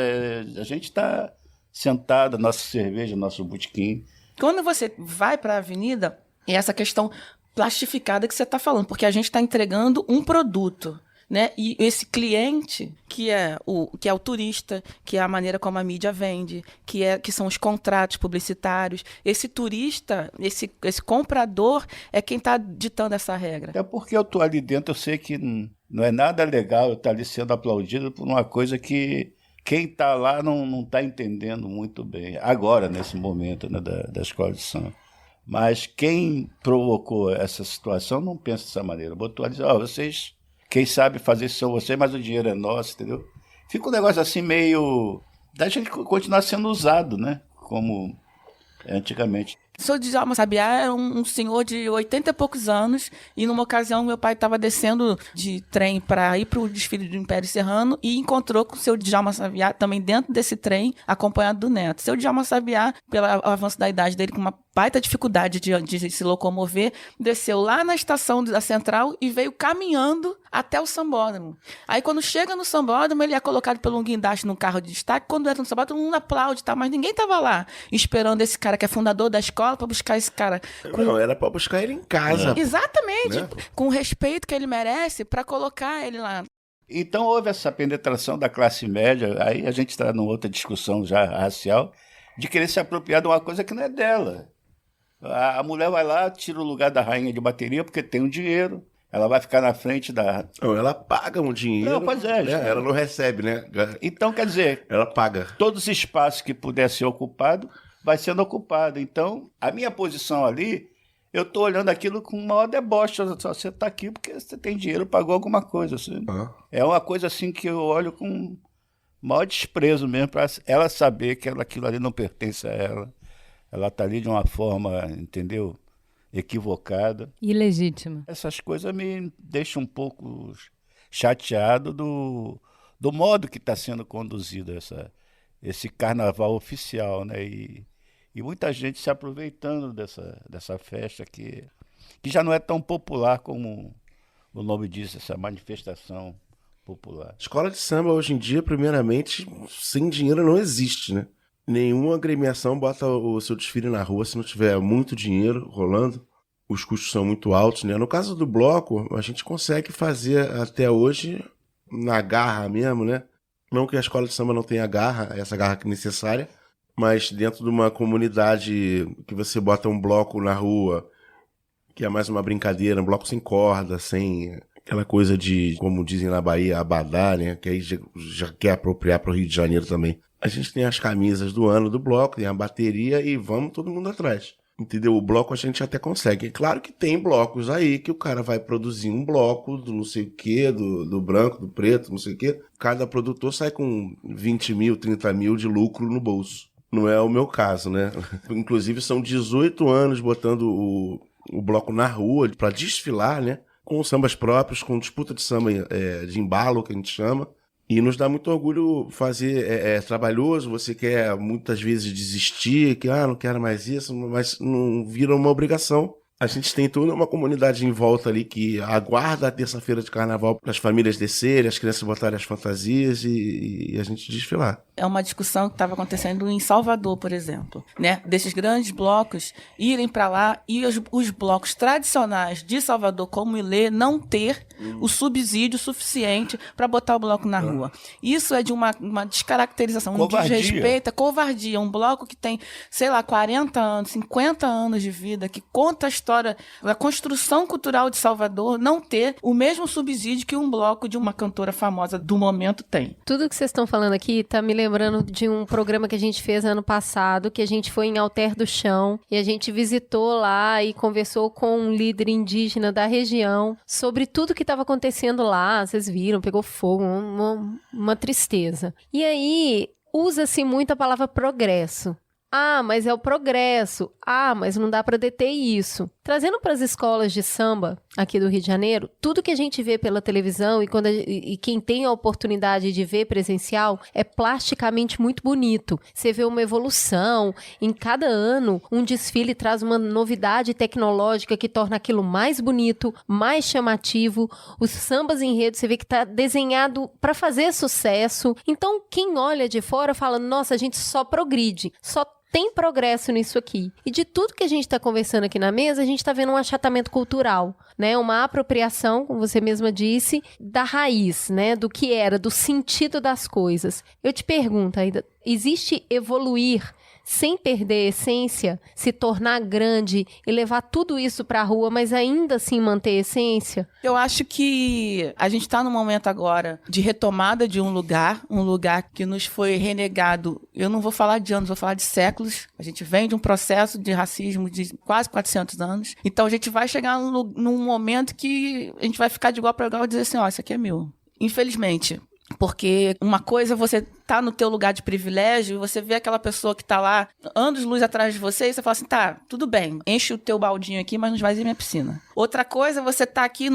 A gente está sentado, nossa cerveja, nosso botequim. Quando você vai para a avenida, é essa questão plastificada que você está falando, porque a gente está entregando um produto. Né? E esse cliente, que é o turista, que é a maneira como a mídia vende, que são os contratos publicitários, esse turista, esse comprador é quem está ditando essa regra. É porque eu estou ali dentro, eu sei que não é nada legal eu estar ali sendo aplaudido por uma coisa que quem está lá não está entendendo muito bem, agora, nesse momento, né, da escola de samba. Mas quem provocou essa situação não pensa dessa maneira. Botou ali, vocês... Quem sabe fazer isso são vocês, mas o dinheiro é nosso, entendeu? Fica um negócio assim meio... da gente continuar sendo usado, né? Como antigamente. O senhor Djalma Sabiá é um senhor de 80 e poucos anos, e numa ocasião meu pai estava descendo de trem para ir para o desfile do Império Serrano e encontrou com o seu Djalma Sabiá também dentro desse trem, acompanhado do neto. Seu Djalma Sabiá, pelo avanço da idade dele, com uma baita dificuldade de se locomover, desceu lá na estação da Central e veio caminhando até o sambódromo. Aí quando chega no sambódromo, ele é colocado pelo um guindaste num carro de destaque. Quando entra no sambódromo, todo mundo aplaude, tá? Mas ninguém estava lá esperando esse cara que é fundador da escola para buscar esse cara. Não, era para buscar ele em casa. Exatamente, né? Com o respeito que ele merece para colocar ele lá. Então houve essa penetração da classe média, aí a gente está numa outra discussão já racial, de querer se apropriar de uma coisa que não é dela. A mulher vai lá, tira o lugar da rainha de bateria porque tem um dinheiro. Ela vai ficar na frente da... Não, ela paga um dinheiro. Não, pois é. Né? Ela não recebe, né? Então, quer dizer... Ela paga. Todos os espaços que puder ser ocupado, vai sendo ocupado. Então, a minha posição ali, eu estou olhando aquilo com o maior deboche. Você está aqui porque você tem dinheiro, pagou alguma coisa. Assim. É uma coisa assim que eu olho com maior desprezo mesmo, para ela saber que aquilo ali não pertence a ela. Ela está ali de uma forma, entendeu? Equivocada. Ilegítima. Essas coisas me deixam um pouco chateado do modo que está sendo conduzido esse carnaval oficial, né? E muita gente se aproveitando dessa festa que já não é tão popular como o nome diz, essa manifestação popular. Escola de samba hoje em dia, primeiramente, sem dinheiro não existe, né? Nenhuma agremiação bota o seu desfile na rua se não tiver muito dinheiro rolando. Os custos são muito altos, né? No caso do bloco, a gente consegue fazer até hoje na garra mesmo, né? Não que a escola de samba não tenha garra, essa garra que é necessária, mas dentro de uma comunidade que você bota um bloco na rua, que é mais uma brincadeira, um bloco sem corda, sem aquela coisa de, como dizem na Bahia, abadá, né? Que aí já quer apropriar para o Rio de Janeiro também. A gente tem as camisas do ano do bloco, tem a bateria e vamos todo mundo atrás. Entendeu? O bloco a gente até consegue. É claro que tem blocos aí que o cara vai produzir um bloco do não sei o quê, do branco, do preto, não sei o quê. Cada produtor sai com 20 mil, 30 mil de lucro no bolso. Não é o meu caso, né? Inclusive são 18 anos botando o bloco na rua para desfilar, né? Com sambas próprios, com disputa de samba de embalo, que a gente chama. E nos dá muito orgulho fazer, é trabalhoso, você quer muitas vezes desistir, que não quero mais isso, mas não vira uma obrigação. A gente tem toda uma comunidade em volta ali que aguarda a terça-feira de carnaval para as famílias descerem, as crianças botarem as fantasias e a gente desfilar. É uma discussão que estava acontecendo em Salvador, por exemplo, né? Desses grandes blocos irem para lá e os blocos tradicionais de Salvador, como o Ilê, não ter o subsídio suficiente para botar o bloco na rua. Isso é de uma descaracterização, um desrespeito, é covardia. Um bloco que tem, sei lá, 40 anos, 50 anos de vida, que conta a história da construção cultural de Salvador, não ter o mesmo subsídio que um bloco de uma cantora famosa do momento tem. Tudo que vocês estão falando aqui está me lembrando de um programa que a gente fez ano passado, que a gente foi em Alter do Chão e a gente visitou lá e conversou com um líder indígena da região sobre tudo que estava acontecendo lá. Vocês viram, pegou fogo, uma tristeza. E aí, usa-se muito a palavra progresso. Mas é o progresso. Mas não dá para deter isso. Trazendo para as escolas de samba aqui do Rio de Janeiro, tudo que a gente vê pela televisão e quem tem a oportunidade de ver presencial é plasticamente muito bonito. Você vê uma evolução. Em cada ano, um desfile traz uma novidade tecnológica que torna aquilo mais bonito, mais chamativo. Os sambas em rede, você vê que está desenhado para fazer sucesso. Então, quem olha de fora fala, nossa, a gente só progride, só tem progresso nisso aqui. E de tudo que a gente está conversando aqui na mesa, a gente está vendo um achatamento cultural, né? Uma apropriação, como você mesma disse, da raiz, né? Do que era, do sentido das coisas. Eu te pergunto, Aida, existe evoluir sem perder a essência, se tornar grande e levar tudo isso para a rua, mas ainda assim manter a essência? Eu acho que a gente está num momento agora de retomada de um lugar que nos foi renegado. Eu não vou falar de anos, vou falar de séculos. A gente vem de um processo de racismo de quase 400 anos. Então a gente vai chegar num momento que a gente vai ficar de igual para igual e dizer assim, isso aqui é meu. Infelizmente. Porque uma coisa, você tá no teu lugar de privilégio e você vê aquela pessoa que tá lá, anos-luz atrás de você, e você fala assim, tá, tudo bem, enche o teu baldinho aqui, mas não vai ir minha piscina. Outra coisa, você tá aqui,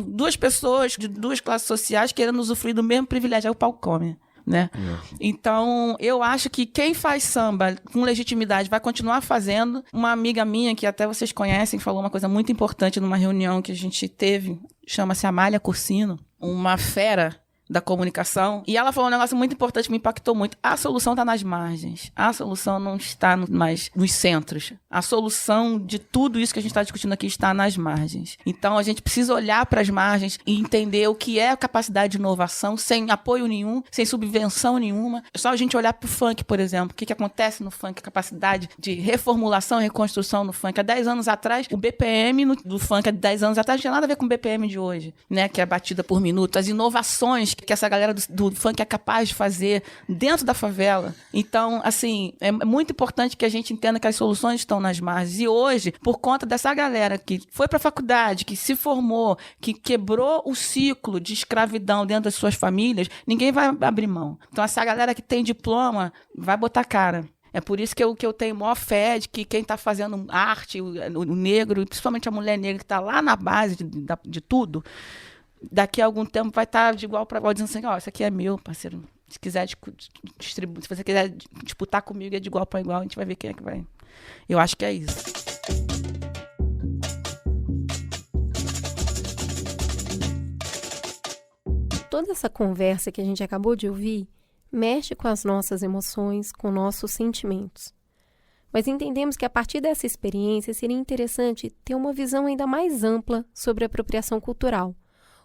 duas pessoas de duas classes sociais querendo usufruir do mesmo privilégio, aí o pau come. né? Então, eu acho que quem faz samba com legitimidade vai continuar fazendo. Uma amiga minha, que até vocês conhecem, falou uma coisa muito importante numa reunião que a gente teve, chama-se Amália Cursino, uma fera da comunicação, e ela falou um negócio muito importante, me impactou muito. A solução está nas margens. A solução não está mais nos centros. A solução de tudo isso que a gente está discutindo aqui está nas margens. Então, a gente precisa olhar para as margens e entender o que é a capacidade de inovação, sem apoio nenhum, sem subvenção nenhuma. É só a gente olhar para o funk, por exemplo. O que acontece no funk? A capacidade de reformulação e reconstrução no funk. Há 10 anos atrás, o BPM do funk, há 10 anos atrás, não tinha nada a ver com o BPM de hoje, né? Que é batida por minuto. As inovações que essa galera do funk é capaz de fazer dentro da favela. Então, assim, é muito importante que a gente entenda que as soluções estão nas margens. E hoje, por conta dessa galera que foi para a faculdade, que se formou, que quebrou o ciclo de escravidão dentro das suas famílias, ninguém vai abrir mão. Então, essa galera que tem diploma vai botar cara. É por isso que eu tenho maior fé de que quem está fazendo arte, o negro, e principalmente a mulher negra que está lá na base de tudo, daqui a algum tempo vai estar de igual para igual, dizendo assim, ó, isso aqui é meu, parceiro. Se quiser distribuir, se você quiser disputar comigo, é de igual para igual, a gente vai ver quem é que vai. Eu acho que é isso. Toda essa conversa que a gente acabou de ouvir mexe com as nossas emoções, com nossos sentimentos. Mas entendemos que a partir dessa experiência seria interessante ter uma visão ainda mais ampla sobre a apropriação cultural.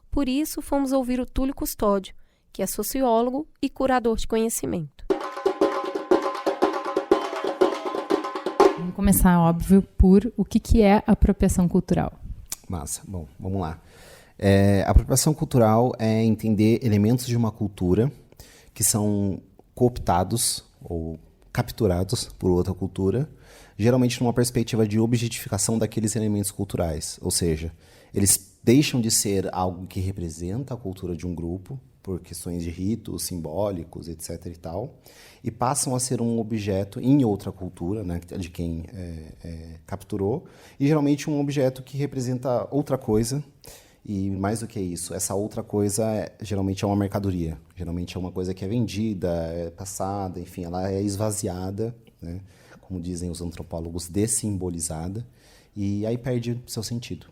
Por isso, fomos ouvir o Túlio Custódio, que é sociólogo e curador de conhecimento. Vamos começar, óbvio, por o que é apropriação cultural. Massa. Bom, vamos lá. Apropriação cultural é entender elementos de uma cultura que são cooptados ou capturados por outra cultura, geralmente numa perspectiva de objetificação daqueles elementos culturais, ou seja, eles deixam de ser algo que representa a cultura de um grupo, por questões de ritos simbólicos, etc. e tal, e passam a ser um objeto em outra cultura, né, de quem capturou, e geralmente um objeto que representa outra coisa, e mais do que isso, essa outra coisa geralmente é uma mercadoria, geralmente é uma coisa que é vendida, é passada, enfim, ela é esvaziada, né, como dizem os antropólogos, dessimbolizada, e aí perde seu sentido.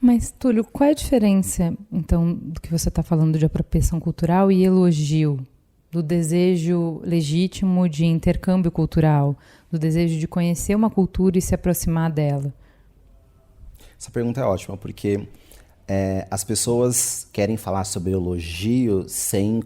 Mas, Túlio, qual é a diferença, então, do que você está falando de apropriação cultural e elogio? Do desejo legítimo de intercâmbio cultural, do desejo de conhecer uma cultura e se aproximar dela? Essa pergunta é ótima, porque as pessoas querem falar sobre elogio sem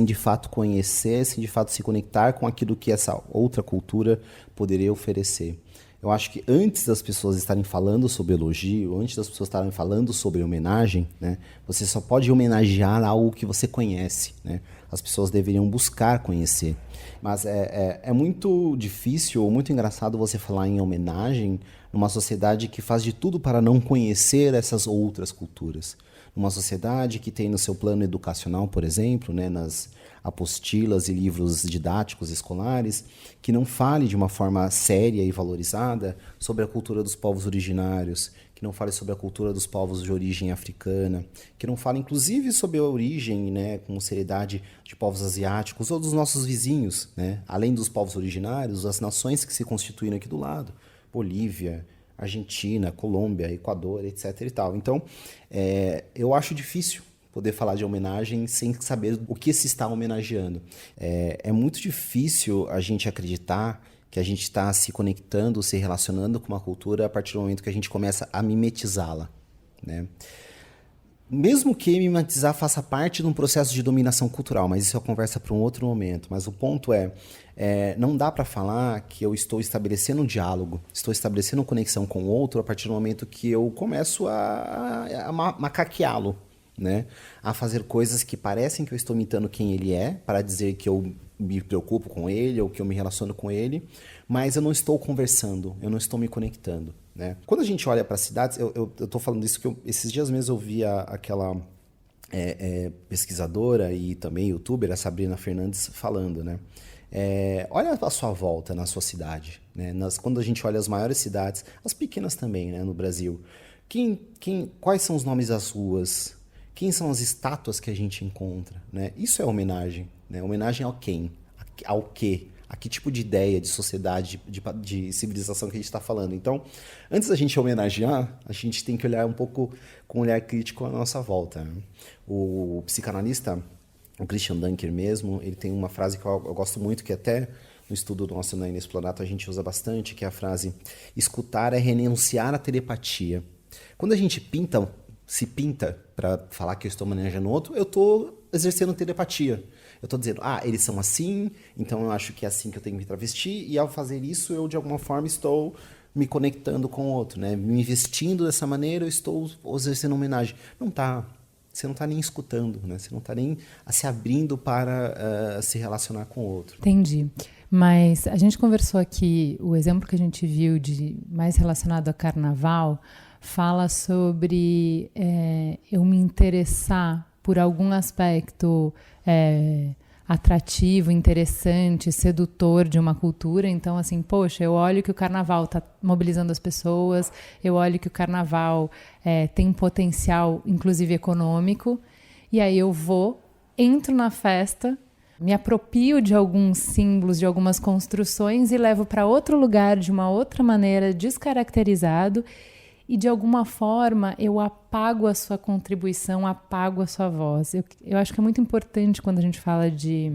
de fato conhecer, sem de fato se conectar com aquilo que essa outra cultura poderia oferecer. Eu acho que antes das pessoas estarem falando sobre elogio, antes das pessoas estarem falando sobre homenagem, né, você só pode homenagear algo que você conhece, né? As pessoas deveriam buscar conhecer. Mas é muito difícil ou muito engraçado você falar em homenagem numa sociedade que faz de tudo para não conhecer essas outras culturas. Numa sociedade que tem no seu plano educacional, por exemplo, né, nas apostilas e livros didáticos escolares, que não fale de uma forma séria e valorizada sobre a cultura dos povos originários, que não fale sobre a cultura dos povos de origem africana, que não fale inclusive sobre a origem, né, com seriedade, de povos asiáticos ou dos nossos vizinhos, né, além dos povos originários, as nações que se constituíram aqui do lado, Bolívia, Argentina, Colômbia, Equador, etc. e tal. Então, eu acho difícil poder falar de homenagem sem saber o que se está homenageando. É muito difícil a gente acreditar que a gente está se conectando, se relacionando com uma cultura a partir do momento que a gente começa a mimetizá-la, né? Mesmo que mimetizar faça parte de um processo de dominação cultural, mas isso é uma conversa para um outro momento. Mas o ponto não dá para falar que eu estou estabelecendo um diálogo, estou estabelecendo conexão com o outro a partir do momento que eu começo a macaqueá-lo, né? A fazer coisas que parecem que eu estou imitando quem ele é, para dizer que eu me preocupo com ele ou que eu me relaciono com ele, mas eu não estou conversando, eu não estou me conectando, né? Quando a gente olha para as cidades, eu estou falando isso que esses dias mesmo eu vi aquela pesquisadora e também youtuber, a Sabrina Fernandes, falando, né? Olha a sua volta na sua cidade, né? Quando a gente olha as maiores cidades, as pequenas também, né, no Brasil, quais são os nomes das ruas? Quem são as estátuas que a gente encontra, né? Isso é homenagem, né? Homenagem ao quem? Ao quê? A que tipo de ideia, de sociedade, de civilização que a gente está falando. Então, antes da gente homenagear, a gente tem que olhar um pouco com um olhar crítico à nossa volta, né? O psicanalista, o Christian Dunker mesmo, ele tem uma frase que eu gosto muito, que até no estudo nosso na Inexplorato a gente usa bastante, que é a frase: escutar é renunciar à telepatia. Quando a gente se pinta para falar que eu estou homenageando outro, eu estou exercendo telepatia. Eu estou dizendo, eles são assim, então eu acho que é assim que eu tenho que me travestir, e ao fazer isso, eu de alguma forma estou me conectando com o outro, né? Me vestindo dessa maneira, eu estou exercendo homenagem. Você não está nem escutando, né? Você não está nem se abrindo para se relacionar com o outro. Entendi. Mas a gente conversou aqui, o exemplo que a gente viu de mais relacionado a carnaval, fala sobre eu me interessar por algum aspecto atrativo, interessante, sedutor de uma cultura. Então, assim, poxa, eu olho que o carnaval está mobilizando as pessoas, eu olho que o carnaval tem um potencial, inclusive econômico, e aí eu entro na festa, me aproprio de alguns símbolos, de algumas construções e levo para outro lugar de uma outra maneira, descaracterizado, e de alguma forma eu apago a sua contribuição, apago a sua voz. Eu acho que é muito importante, quando a gente fala de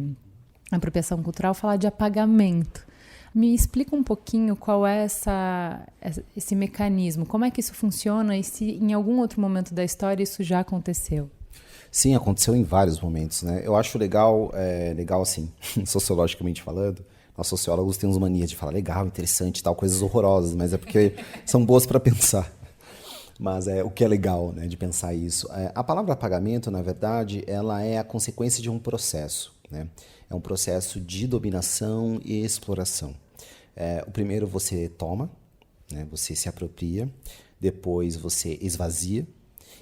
apropriação cultural, falar de apagamento. Me explica um pouquinho qual é esse mecanismo, como é que isso funciona e se em algum outro momento da história isso já aconteceu. Sim, aconteceu em vários momentos, né? Eu acho legal assim, sociologicamente falando. Nós sociólogos temos mania de falar legal, interessante, tal, coisas horrorosas, mas é porque são boas para pensar. Mas o que é legal, né, de pensar isso? A palavra apagamento, na verdade, ela é a consequência de um processo, né? É um processo de dominação e exploração. O primeiro você toma, né, você se apropria, depois você esvazia,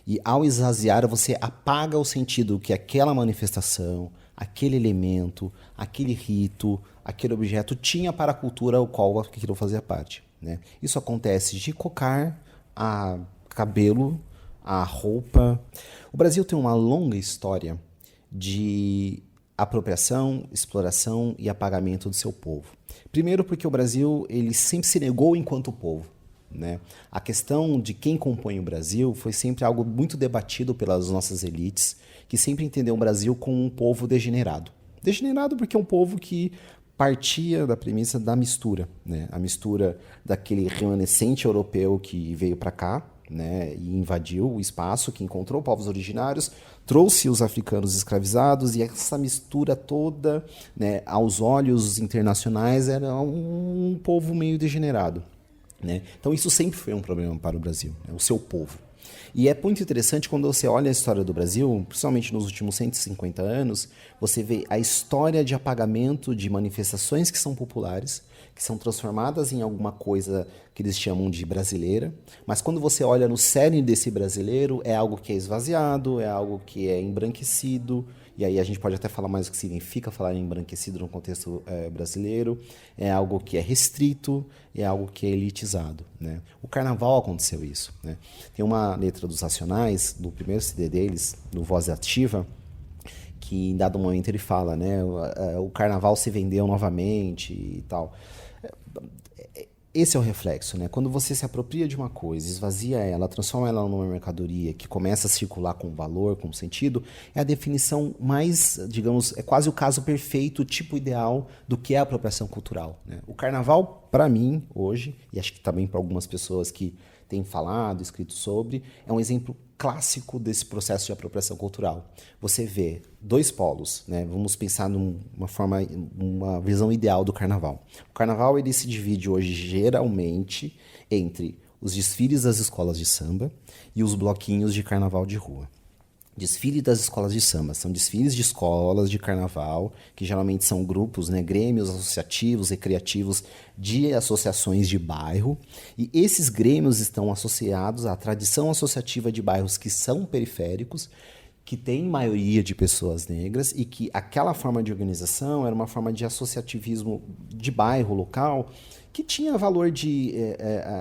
e ao esvaziar você apaga o sentido que aquela manifestação, aquele elemento, aquele rito, aquele objeto tinha para a cultura ao qual aquilo fazia parte, né? Isso acontece de cocar a cabelo, a roupa. O Brasil tem uma longa história de apropriação, exploração e apagamento do seu povo. Primeiro porque o Brasil ele sempre se negou enquanto povo, né? A questão de quem compõe o Brasil foi sempre algo muito debatido pelas nossas elites, que sempre entendeu o Brasil como um povo degenerado. Degenerado porque é um povo que partia da premissa da mistura, né? A mistura daquele remanescente europeu que veio para cá, né, e invadiu o espaço, que encontrou povos originários, trouxe os africanos escravizados, e essa mistura toda, né, aos olhos internacionais, era um povo meio degenerado, né? Então isso sempre foi um problema para o Brasil, né, o seu povo. E é muito interessante quando você olha a história do Brasil, principalmente nos últimos 150 anos, você vê a história de apagamento de manifestações que são populares, que são transformadas em alguma coisa que eles chamam de brasileira, mas quando você olha no cerne desse brasileiro, é algo que é esvaziado, é algo que é embranquecido, e aí a gente pode até falar mais o que significa falar em embranquecido no contexto brasileiro, é algo que é restrito, é algo que é elitizado, né? O carnaval aconteceu isso, né? Tem uma letra dos Racionais, no primeiro CD deles, no Voz Ativa, que em dado momento ele fala, né, o carnaval se vendeu novamente e tal. Esse é o reflexo, né? Quando você se apropria de uma coisa, esvazia ela, transforma ela numa mercadoria que começa a circular com valor, com sentido, é a definição mais, digamos, é quase o caso perfeito, o tipo ideal do que é a apropriação cultural, né? O carnaval, para mim, hoje, e acho que também para algumas pessoas que têm falado, escrito sobre, é um exemplo clássico desse processo de apropriação cultural. Você vê dois polos, né? Vamos pensar uma visão ideal do carnaval. O carnaval ele se divide hoje geralmente entre os desfiles das escolas de samba e os bloquinhos de carnaval de rua. Desfile das escolas de samba são desfiles de escolas de carnaval, que geralmente são grupos, né, grêmios associativos, recreativos de associações de bairro, e esses grêmios estão associados à tradição associativa de bairros que são periféricos, que tem maioria de pessoas negras e que aquela forma de organização era uma forma de associativismo de bairro local que tinha valor de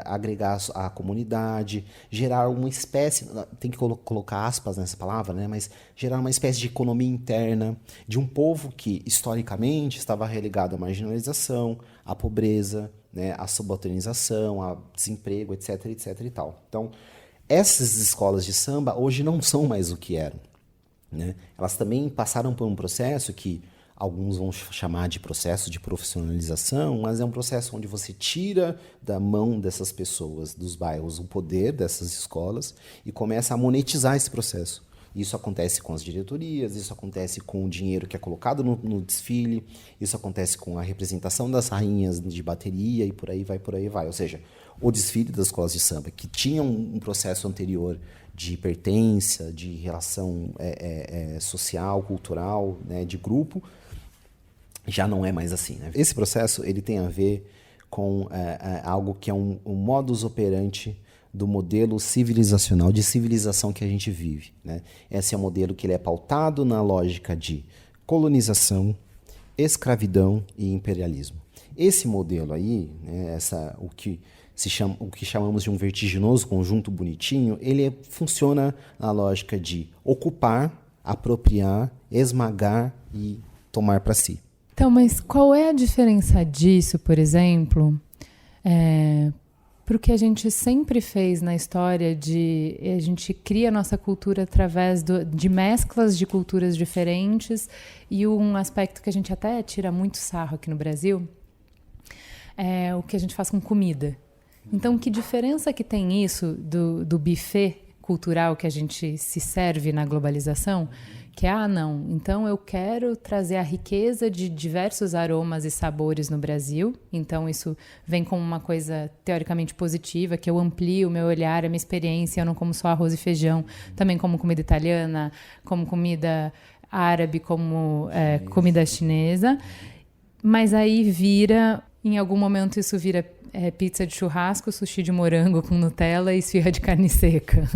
agregar a comunidade, gerar uma espécie, tem que colocar aspas nessa palavra, né? Mas gerar uma espécie de economia interna de um povo que, historicamente, estava relegado à marginalização, à pobreza, né? À subalternização, a desemprego, etc, etc e tal. Então, essas escolas de samba hoje não são mais o que eram, né? Elas também passaram por um processo que alguns vão chamar de processo de profissionalização, mas é um processo onde você tira da mão dessas pessoas, dos bairros, o poder dessas escolas e começa a monetizar esse processo. Isso acontece com as diretorias, isso acontece com o dinheiro que é colocado no desfile, isso acontece com a representação das rainhas de bateria e por aí vai. Ou seja, o desfile das escolas de samba, que tinha um processo anterior de pertença, de relação social, cultural, né, de grupo, já não é mais assim, né? Esse processo ele tem a ver com algo que é um modus operandi do modelo civilizacional, de civilização que a gente vive, né? Esse é um modelo que ele é pautado na lógica de colonização, escravidão e imperialismo. Esse modelo aí, né, o que chamamos de um vertiginoso conjunto bonitinho, ele funciona na lógica de ocupar, apropriar, esmagar e tomar para si. Então, mas qual é a diferença disso, por exemplo, para o que a gente sempre fez na história de a gente cria a nossa cultura através de mesclas de culturas diferentes e um aspecto que a gente até tira muito sarro aqui no Brasil é o que a gente faz com comida. Então, que diferença que tem isso do buffet cultural que a gente se serve na globalização? Que não, então eu quero trazer a riqueza de diversos aromas e sabores no Brasil, então isso vem como uma coisa teoricamente positiva, que eu amplio o meu olhar, a minha experiência, eu não como só arroz e feijão, também como comida italiana, como comida árabe, como comida chinesa, mas aí em algum momento isso vira pizza de churrasco, sushi de morango com Nutella e esfirra de carne seca.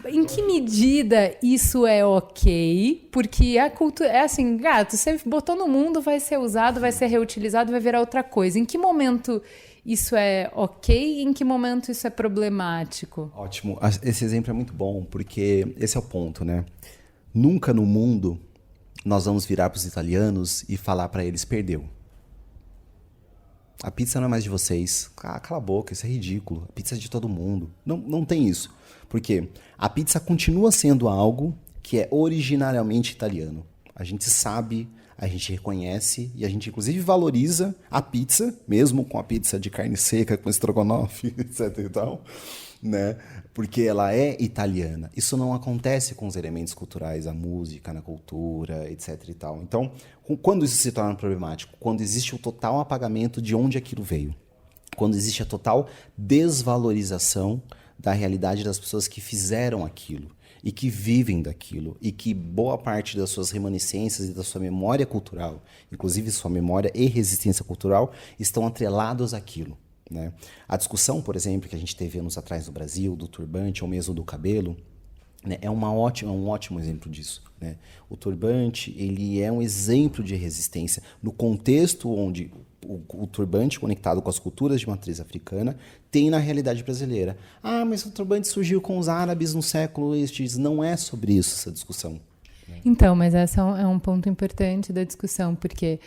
Em que medida isso é ok? Porque a cultura é assim, gato, você botou no mundo, vai ser usado, vai ser reutilizado, vai virar outra coisa. Em que momento isso é ok e em que momento isso é problemático? Ótimo. Esse exemplo é muito bom, porque esse é o ponto, né? Nunca no mundo nós vamos virar para os italianos e falar para eles, perdeu. A pizza não é mais de vocês. Cala a boca, isso é ridículo. A pizza é de todo mundo. Não tem isso. Porque a pizza continua sendo algo que é originariamente italiano. A gente sabe, a gente reconhece e a gente inclusive valoriza a pizza, mesmo com a pizza de carne seca, com estrogonofe, etc e tal, né? Porque ela é italiana. Isso não acontece com os elementos culturais, a música, na cultura, etc e tal. Então, quando isso se torna problemático? Quando existe o total apagamento de onde aquilo veio. Quando existe a total desvalorização da realidade das pessoas que fizeram aquilo e que vivem daquilo e que boa parte das suas reminiscências e da sua memória cultural, inclusive sua memória e resistência cultural, estão atrelados àquilo, né? A discussão, por exemplo, que a gente teve anos atrás no Brasil, do turbante ou mesmo do cabelo, né, é um ótimo exemplo disso, né? O turbante ele é um exemplo de resistência no contexto onde o turbante conectado com as culturas de matriz africana tem na realidade brasileira. Mas o turbante surgiu com os árabes no século X. Não é sobre isso essa discussão. Então, mas esse é um ponto importante da discussão, porque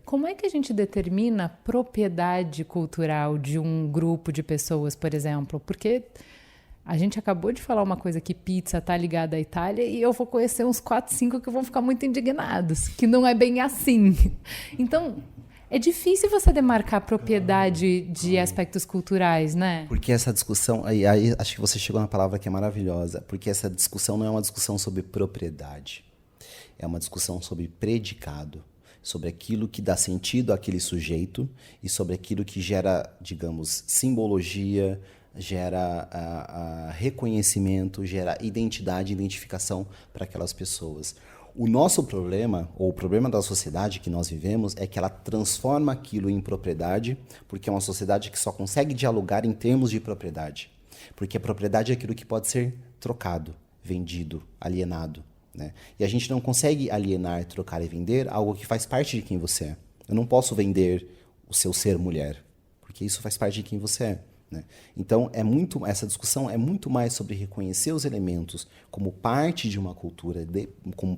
como é que a gente determina a propriedade cultural de um grupo de pessoas, por exemplo? Porque a gente acabou de falar uma coisa que pizza está ligada à Itália e eu vou conhecer uns 4, 5 que vão ficar muito indignados, que não é bem assim. Então, é difícil você demarcar propriedade de aspectos culturais, né? Porque essa discussão, aí acho que você chegou na palavra que é maravilhosa, porque essa discussão não é uma discussão sobre propriedade, é uma discussão sobre predicado, sobre aquilo que dá sentido àquele sujeito e sobre aquilo que gera, digamos, simbologia, gera reconhecimento, gera identidade, identificação para aquelas pessoas. O nosso problema, ou o problema da sociedade que nós vivemos, é que ela transforma aquilo em propriedade, porque é uma sociedade que só consegue dialogar em termos de propriedade. Porque a propriedade é aquilo que pode ser trocado, vendido, alienado, né? E a gente não consegue alienar, trocar e vender algo que faz parte de quem você é. Eu não posso vender o seu ser mulher, porque isso faz parte de quem você é, né? Então, essa discussão é muito mais sobre reconhecer os elementos como parte de uma cultura, como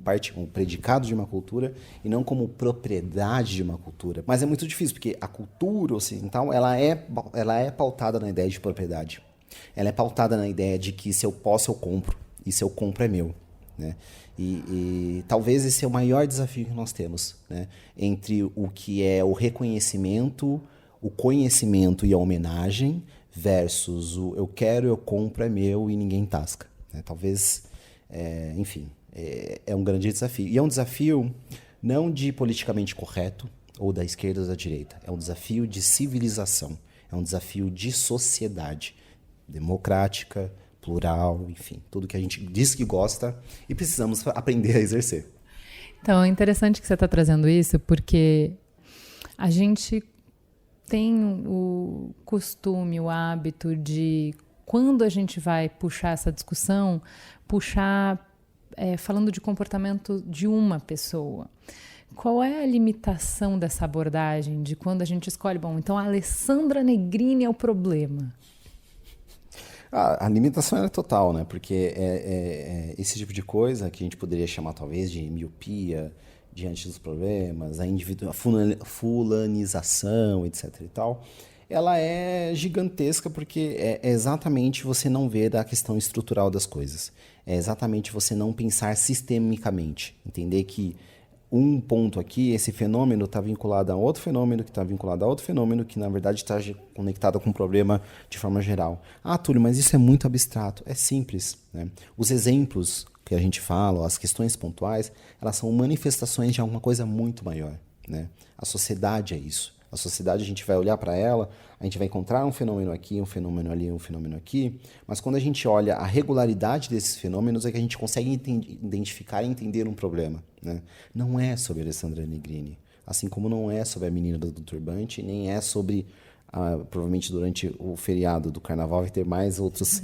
predicado de uma cultura, e não como propriedade de uma cultura. Mas é muito difícil, porque a cultura ocidental ela é pautada na ideia de propriedade. Ela é pautada na ideia de que se eu posso, eu compro, e se eu compro é meu, né? E talvez esse é o maior desafio que nós temos, né? Entre o que é o reconhecimento, o conhecimento e a homenagem versus o eu quero, eu compro, é meu e ninguém tasca, né? Talvez, enfim, é um grande desafio. E é um desafio não de politicamente correto ou da esquerda ou da direita. É um desafio de civilização. É um desafio de sociedade democrática, plural, enfim, tudo que a gente diz que gosta e precisamos aprender a exercer. Então, é interessante que você está trazendo isso, porque a gente tem o costume, o hábito de, quando a gente vai puxar essa discussão, falando de comportamento de uma pessoa. Qual é a limitação dessa abordagem, de quando a gente escolhe, bom, então a Alessandra Negrini é o problema? A limitação é total, né? Porque esse tipo de coisa que a gente poderia chamar talvez de miopia diante dos problemas, a fulanização, etc. e tal, ela é gigantesca porque é exatamente você não ver a questão estrutural das coisas. É exatamente você não pensar sistemicamente, entender que um ponto aqui, esse fenômeno está vinculado a outro fenômeno, que está vinculado a outro fenômeno, que na verdade está conectado com um problema de forma geral. Ah, Túlio, mas isso é muito abstrato. É simples, né? Os exemplos que a gente fala, as questões pontuais, elas são manifestações de alguma coisa muito maior, né? A sociedade é isso. A sociedade, a gente vai olhar para ela, a gente vai encontrar um fenômeno aqui, um fenômeno ali, um fenômeno aqui, mas quando a gente olha a regularidade desses fenômenos é que a gente consegue identificar e entender um problema, né? Não é sobre Alessandra Negrini, assim como não é sobre a menina do turbante, nem é sobre, provavelmente durante o feriado do carnaval vai ter mais outros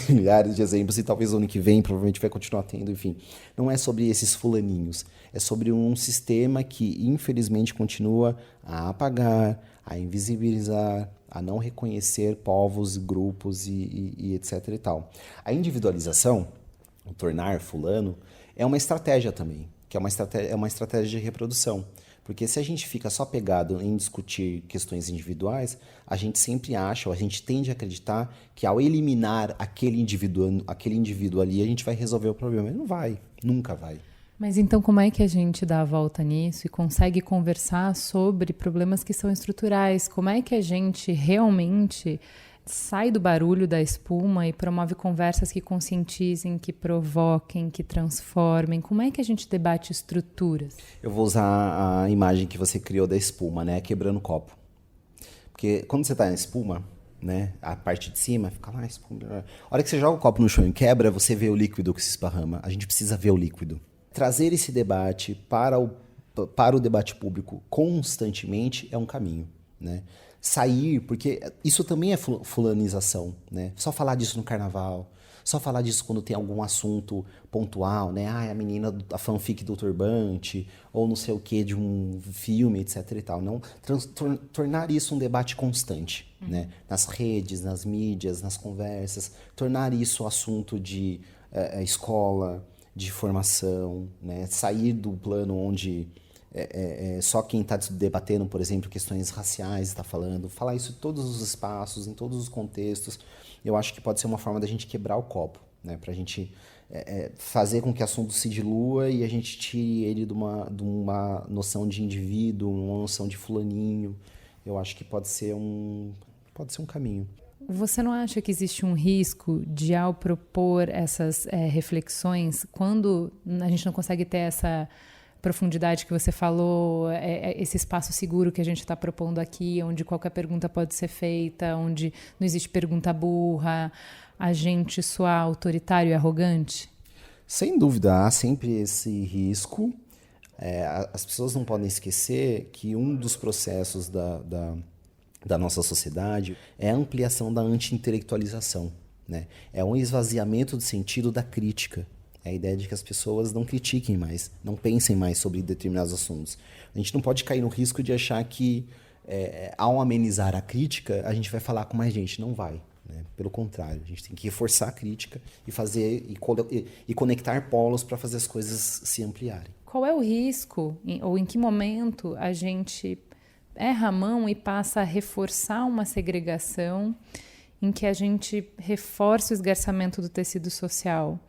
milhares de exemplos, e talvez o ano que vem provavelmente vai continuar tendo, enfim. Não é sobre esses fulaninhos, é sobre um sistema que infelizmente continua a apagar, a invisibilizar, a não reconhecer povos, grupos e etc e tal. A individualização, o tornar fulano, é uma estratégia também, que é uma estratégia de reprodução. Porque se a gente fica só pegado em discutir questões individuais, a gente sempre acha, ou a gente tende a acreditar que ao eliminar aquele indivíduo ali, a gente vai resolver o problema. Ele não vai, nunca vai. Mas então como é que a gente dá a volta nisso e consegue conversar sobre problemas que são estruturais? Como é que a gente realmente sai do barulho da espuma e promove conversas que conscientizem, que provoquem, que transformem? Como é que a gente debate estruturas? Eu vou usar a imagem que você criou da espuma, né? Quebrando o copo. Porque quando você está na espuma, né? A parte de cima fica lá, espuma. A hora que você joga o copo no chão e quebra, você vê o líquido que se esparrama. A gente precisa ver o líquido. Trazer esse debate para o debate público constantemente é um caminho, né? Sair, porque isso também é fulanização, né? Só falar disso no carnaval, só falar disso quando tem algum assunto pontual, né? Ah, a menina, a fanfic do turbante, ou não sei o que, de um filme, etc e tal. Não, tornar isso um debate constante, né? Nas redes, nas mídias, nas conversas. Tornar isso assunto de escola, de formação, né? Sair do plano onde só quem está debatendo, por exemplo, questões raciais está falando, falar isso em todos os espaços, em todos os contextos. Eu acho que pode ser uma forma da gente quebrar o copo, né? Para a gente fazer com que o assunto se dilua e a gente tire ele de uma noção de indivíduo, uma noção de fulaninho. Eu acho que pode ser um caminho. Você não acha que existe um risco de, ao propor essas reflexões, quando a gente não consegue ter essa profundidade que você falou, esse espaço seguro que a gente está propondo aqui, onde qualquer pergunta pode ser feita, onde não existe pergunta burra, a gente soar autoritário e arrogante? Sem dúvida, há sempre esse risco. As pessoas não podem esquecer que um dos processos da nossa sociedade é a ampliação da anti-intelectualização, né? É um esvaziamento do sentido da crítica. É a ideia de que as pessoas não critiquem mais, não pensem mais sobre determinados assuntos. A gente não pode cair no risco de achar que, ao amenizar a crítica, a gente vai falar com mais gente. Não vai, né? Pelo contrário, a gente tem que reforçar a crítica e fazer e conectar polos para fazer as coisas se ampliarem. Qual é o risco, ou em que momento a gente erra a mão e passa a reforçar uma segregação em que a gente reforça o esgarçamento do tecido social?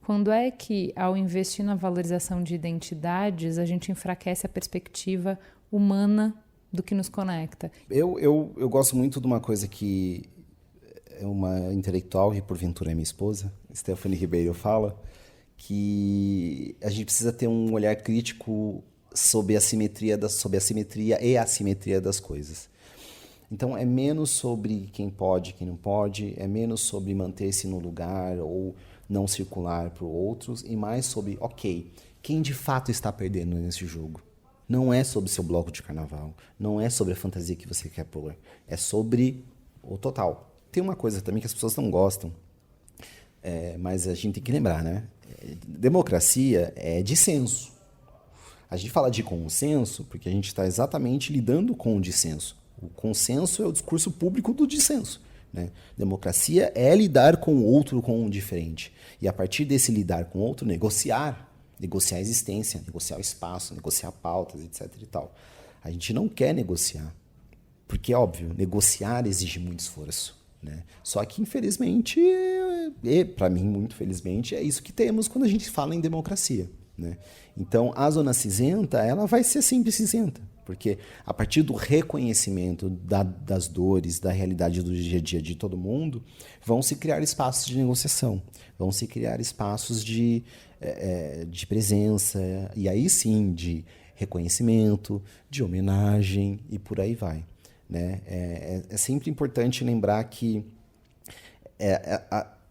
Quando é que, ao investir na valorização de identidades, a gente enfraquece a perspectiva humana do que nos conecta? Eu gosto muito de uma coisa que uma intelectual, e porventura é minha esposa, Stephanie Ribeiro, fala, que a gente precisa ter um olhar crítico sobre a simetria e a assimetria das coisas. Então, é menos sobre quem pode, quem não pode, é menos sobre manter-se no lugar ou não circular para outros, e mais sobre, ok, quem de fato está perdendo nesse jogo? Não é sobre seu bloco de carnaval, não é sobre a fantasia que você quer pôr, é sobre o total. Tem uma coisa também que as pessoas não gostam, mas a gente tem que lembrar, né? Democracia é dissenso. A gente fala de consenso porque a gente está exatamente lidando com o dissenso. O consenso é o discurso público do dissenso, né? Democracia é lidar com o outro, com o diferente. E a partir desse lidar com o outro, negociar a existência, negociar o espaço, negociar pautas, etc. e tal. A gente não quer negociar, porque, óbvio, negociar exige muito esforço, né? Só que, infelizmente, e para mim, muito felizmente, é isso que temos quando a gente fala em democracia, né? Então, a zona cinzenta, ela vai ser sempre cinzenta, porque a partir do reconhecimento das dores, da realidade do dia a dia de todo mundo, vão se criar espaços de negociação, vão se criar espaços de presença, e aí sim, de reconhecimento, de homenagem, e por aí vai, né? É sempre importante lembrar que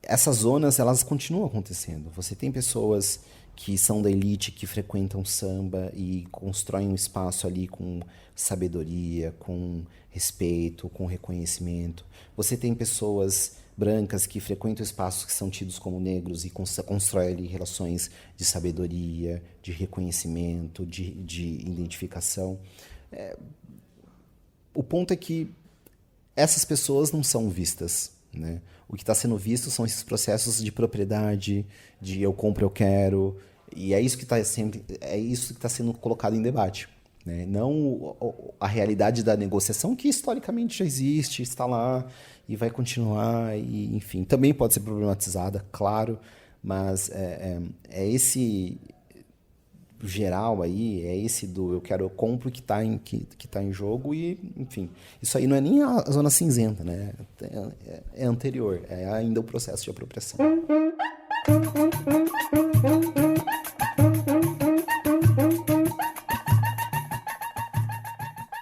essas zonas, elas continuam acontecendo. Você tem pessoas que são da elite, que frequentam samba e constroem um espaço ali com sabedoria, com respeito, com reconhecimento. Você tem pessoas brancas que frequentam espaços que são tidos como negros e constroem ali relações de sabedoria, de reconhecimento, de identificação. O ponto é que essas pessoas não são vistas, né? O que está sendo visto são esses processos de propriedade, de eu compro, eu quero, e é isso que está sendo colocado em debate, né? Não a realidade da negociação, que historicamente já existe, está lá e vai continuar, e, enfim, também pode ser problematizada, claro, mas esse geral aí, é esse do eu quero, eu compro que está em jogo, e, enfim, isso aí não é nem a zona cinzenta, né? É anterior, é ainda o processo de apropriação.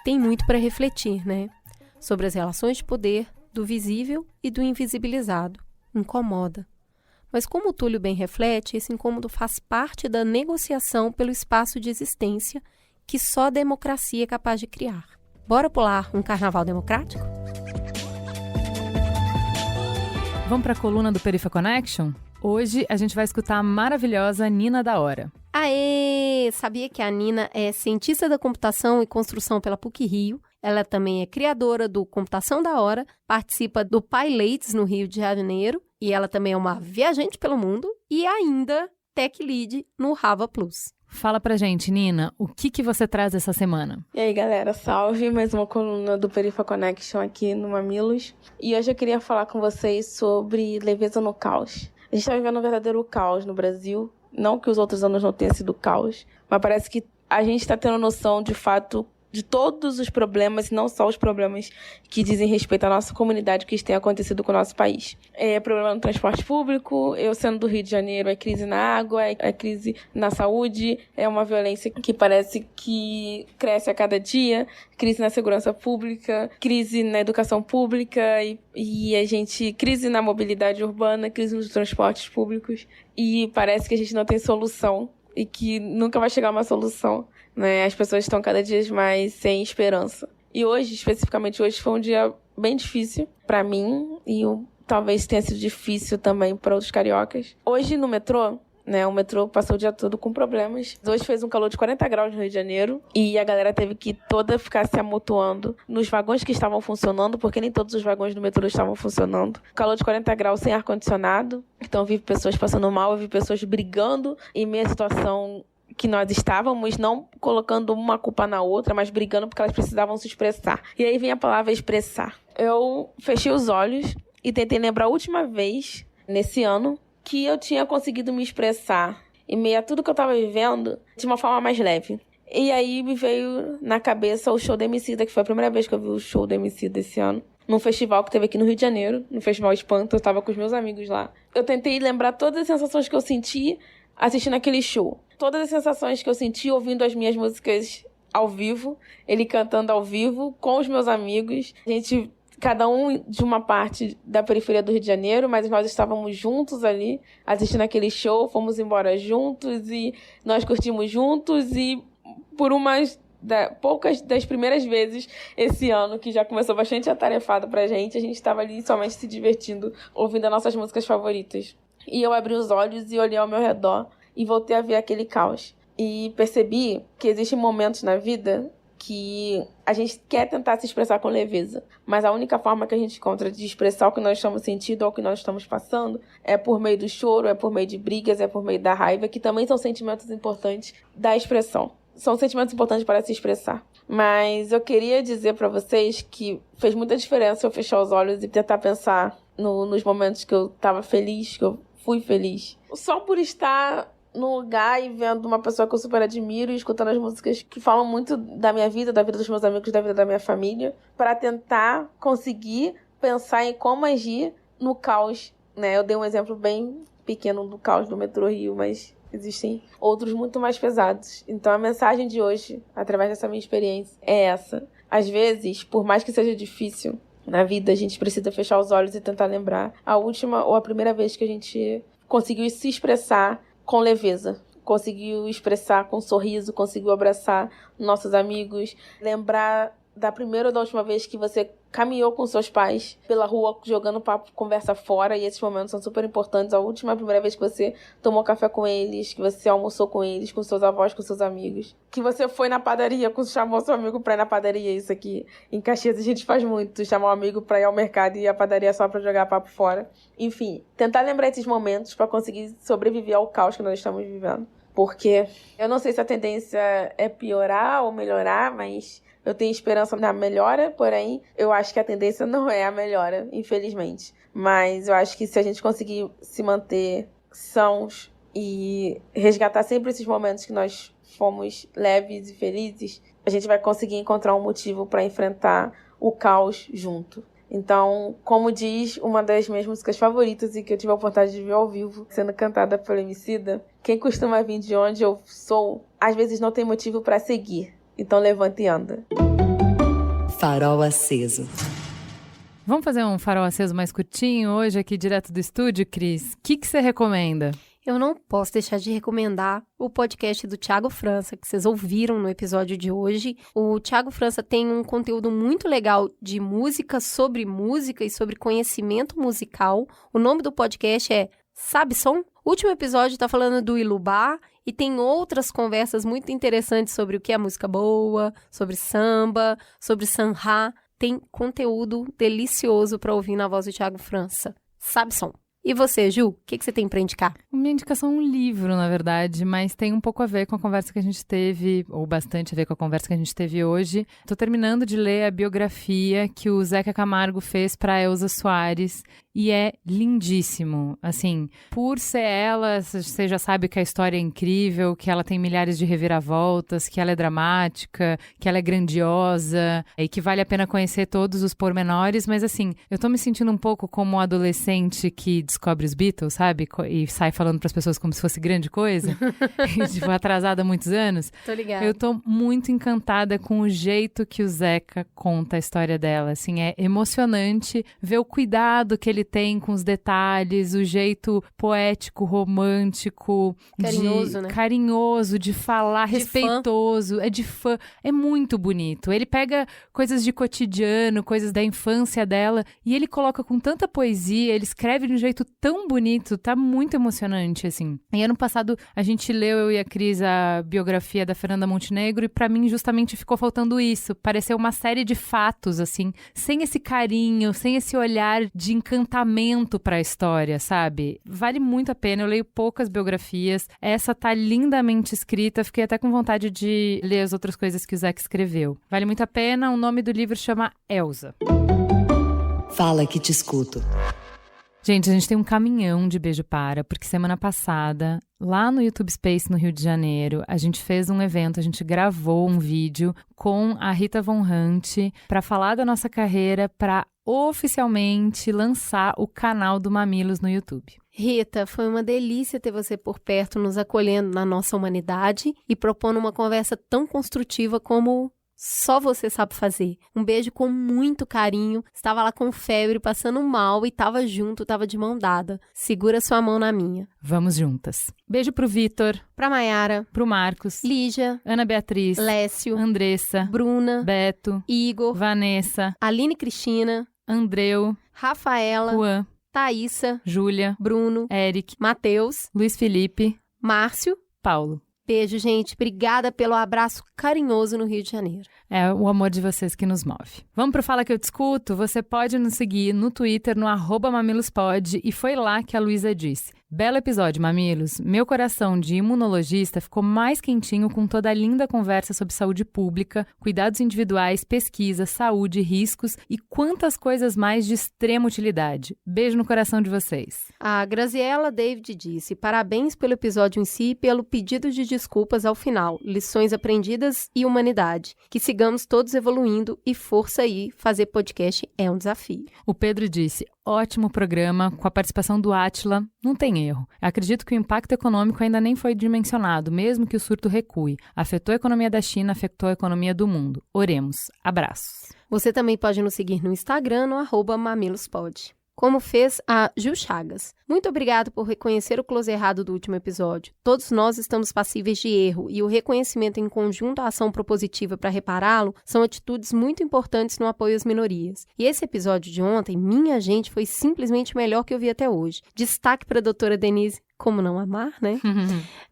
Tem muito para refletir, né? Sobre as relações de poder, do visível e do invisibilizado. Incomoda. Mas como o Túlio bem reflete, esse incômodo faz parte da negociação pelo espaço de existência que só a democracia é capaz de criar. Bora pular um carnaval democrático? Vamos para a coluna do Perifa Connection? Hoje a gente vai escutar a maravilhosa Nina da Hora. Aê! Sabia que a Nina é cientista da computação e construção pela PUC-Rio. Ela também é criadora do Computação da Hora, participa do PyLates no Rio de Janeiro, e ela também é uma viajante pelo mundo e ainda Tech Lead no Rava Plus. Fala pra gente, Nina, o que você traz essa semana? E aí, galera, salve! Mais uma coluna do Perifa Connection aqui no Mamilos. E hoje eu queria falar com vocês sobre leveza no caos. A gente está vivendo um verdadeiro caos no Brasil. Não que os outros anos não tenham sido caos, mas parece que a gente está tendo noção, de fato, de todos os problemas, e não só os problemas que dizem respeito à nossa comunidade, que têm acontecido com o nosso país. É problema no transporte público, eu sendo do Rio de Janeiro, é crise na água, é crise na saúde, é uma violência que parece que cresce a cada dia, crise na segurança pública, crise na educação pública, e a gente, crise na mobilidade urbana, crise nos transportes públicos, e parece que a gente não tem solução, e que nunca vai chegar uma solução, né? As pessoas estão cada dia mais sem esperança. E hoje, especificamente hoje, foi um dia bem difícil para mim, e talvez tenha sido difícil também para outros cariocas. Hoje no metrô, né, o metrô passou o dia todo com problemas. Hoje fez um calor de 40 graus no Rio de Janeiro e a galera teve que toda ficar se amontoando nos vagões que estavam funcionando, porque nem todos os vagões do metrô estavam funcionando. Calor de 40 graus sem ar-condicionado. Então eu vi pessoas passando mal, eu vi pessoas brigando em meio à situação que nós estávamos, não colocando uma culpa na outra, mas brigando porque elas precisavam se expressar. E aí vem a palavra expressar. Eu fechei os olhos e tentei lembrar a última vez, nesse ano, que eu tinha conseguido me expressar em meio a tudo que eu estava vivendo de uma forma mais leve. E aí me veio na cabeça o show do Emicida, que foi a primeira vez que eu vi o show do Emicida esse ano, num festival que teve aqui no Rio de Janeiro, no Festival Espanto. Eu estava com os meus amigos lá. Eu tentei lembrar todas as sensações que eu senti assistindo aquele show. Todas as sensações que eu senti ouvindo as minhas músicas ao vivo, ele cantando ao vivo, com os meus amigos. A gente, cada um de uma parte da periferia do Rio de Janeiro, mas nós estávamos juntos ali, assistindo aquele show, fomos embora juntos e nós curtimos juntos. E por poucas das primeiras vezes esse ano, que já começou bastante atarefado pra gente, a gente estava ali somente se divertindo, ouvindo as nossas músicas favoritas. E eu abri os olhos e olhei ao meu redor e voltei a ver aquele caos. E percebi que existem momentos na vida que a gente quer tentar se expressar com leveza, mas a única forma que a gente encontra de expressar o que nós estamos sentindo ou o que nós estamos passando é por meio do choro, é por meio de brigas, é por meio da raiva, que também são sentimentos importantes da expressão. São sentimentos importantes para se expressar. Mas eu queria dizer para vocês que fez muita diferença eu fechar os olhos e tentar pensar nos momentos que eu estava feliz, que eu fui feliz. Só por estar num lugar e vendo uma pessoa que eu super admiro e escutando as músicas que falam muito da minha vida, da vida dos meus amigos, da vida da minha família, para tentar conseguir pensar em como agir no caos, né? Eu dei um exemplo bem pequeno do caos do metrô Rio, mas existem outros muito mais pesados. Então a mensagem de hoje, através dessa minha experiência, é essa. Às vezes, por mais que seja difícil na vida, a gente precisa fechar os olhos e tentar lembrar a última ou a primeira vez que a gente conseguiu se expressar com leveza, conseguiu expressar com sorriso, conseguiu abraçar nossos amigos, lembrar da primeira ou da última vez que você caminhou com seus pais pela rua, jogando papo, conversa fora, e esses momentos são super importantes. A primeira vez que você tomou café com eles, que você almoçou com eles, com seus avós, com seus amigos, que você foi na padaria, chamou seu amigo pra ir na padaria. Isso aqui em Caxias a gente faz muito, chamar um amigo pra ir ao mercado e ir à padaria só pra jogar papo fora. Enfim, tentar lembrar esses momentos pra conseguir sobreviver ao caos que nós estamos vivendo. Porque eu não sei se a tendência é piorar ou melhorar, mas eu tenho esperança na melhora, porém, eu acho que a tendência não é a melhora, infelizmente. Mas eu acho que se a gente conseguir se manter sãos e resgatar sempre esses momentos que nós fomos leves e felizes, a gente vai conseguir encontrar um motivo para enfrentar o caos junto. Então, como diz uma das minhas músicas favoritas e que eu tive a oportunidade de ver ao vivo, sendo cantada pelo Emicida, quem costuma vir de onde eu sou, às vezes não tem motivo para seguir. Então levanta e anda. Farol aceso. Vamos fazer um farol aceso mais curtinho hoje aqui direto do estúdio, Cris? O que você recomenda? Eu não posso deixar de recomendar o podcast do Thiago França, que vocês ouviram no episódio de hoje. O Thiago França tem um conteúdo muito legal de música e sobre conhecimento musical. O nome do podcast é Sabe Som? O último episódio está falando do Ilubá e tem outras conversas muito interessantes sobre o que é música boa, sobre samba, sobre sanha. Tem conteúdo delicioso para ouvir na voz do Thiago França. Sabe Som? E você, Ju, o que você tem para indicar? Minha indicação é um livro, na verdade, mas tem um pouco a ver com a conversa que a gente teve, ou bastante a ver com a conversa que a gente teve hoje. Estou terminando de ler a biografia que o Zeca Camargo fez para Elza Soares e é lindíssimo. Assim, por ser ela, você já sabe que a história é incrível, que ela tem milhares de reviravoltas, que ela é dramática, que ela é grandiosa e que vale a pena conhecer todos os pormenores, mas assim, eu tô me sentindo um pouco como um adolescente que descobre os Beatles, sabe? E sai falando pras pessoas como se fosse grande coisa. E, tipo, atrasada há muitos anos. Tô ligada. Eu tô muito encantada com o jeito que o Zeca conta a história dela. Assim, é emocionante ver o cuidado que ele tem com os detalhes, o jeito poético, romântico, carinhoso, né? Carinhoso de falar, respeitoso, é de fã, é muito bonito. Ele pega coisas de cotidiano, coisas da infância dela, e ele coloca com tanta poesia, ele escreve de um jeito tão bonito, tá muito emocionante, assim. E ano passado a gente leu, eu e a Cris, a biografia da Fernanda Montenegro, e pra mim justamente ficou faltando isso. Pareceu uma série de fatos, assim, sem esse carinho, sem esse olhar de encantamento pra história, sabe? Vale muito a pena, eu leio poucas biografias, essa tá lindamente escrita, fiquei até com vontade de ler as outras coisas que o Zeca escreveu. Vale muito a pena, o nome do livro chama Elsa. Fala que te escuto. Gente, a gente tem um caminhão de Beijo Para, porque semana passada, lá no YouTube Space, no Rio de Janeiro, a gente fez um evento, a gente gravou um vídeo com a Rita Von Hunt para falar da nossa carreira, para oficialmente lançar o canal do Mamilos no YouTube. Rita, foi uma delícia ter você por perto, nos acolhendo na nossa humanidade e propondo uma conversa tão construtiva como só você sabe fazer. Um beijo com muito carinho. Estava lá com febre, passando mal e tava junto, tava de mão dada. Segura sua mão na minha. Vamos juntas. Beijo pro Vitor, pra Maiara, pro Marcos, Lígia, Ana Beatriz, Lécio, Andressa, Bruna, Beto, Igor, Vanessa, Aline Cristina, Andreu, Rafaela, Juan, Thaísa, Júlia, Bruno, Eric, Matheus, Luiz Felipe, Márcio, Paulo. Beijo, gente. Obrigada pelo abraço carinhoso no Rio de Janeiro. É o amor de vocês que nos move. Vamos pro Fala Que Eu Te Escuto? Você pode nos seguir no Twitter, no @mamilospod, e foi lá que a Luísa disse: belo episódio, Mamilos. Meu coração de imunologista ficou mais quentinho com toda a linda conversa sobre saúde pública, cuidados individuais, pesquisa, saúde, riscos e quantas coisas mais de extrema utilidade. Beijo no coração de vocês. A Graziela David disse: parabéns pelo episódio em si e pelo pedido de desculpas ao final. Lições aprendidas e humanidade. Que sigamos todos evoluindo e força aí, fazer podcast é um desafio. O Pedro disse: ótimo programa, com a participação do Átila, não tem erro. Acredito que o impacto econômico ainda nem foi dimensionado, mesmo que o surto recue. Afetou a economia da China, afetou a economia do mundo. Oremos. Abraços. Você também pode nos seguir no Instagram, no @mamilospod. Como fez a Ju Chagas. Muito obrigado por reconhecer o close errado do último episódio. Todos nós estamos passíveis de erro e o reconhecimento em conjunto à ação propositiva para repará-lo são atitudes muito importantes no apoio às minorias. E esse episódio de ontem, minha gente, foi simplesmente o melhor que eu vi até hoje. Destaque para a doutora Denise. Como não amar, né?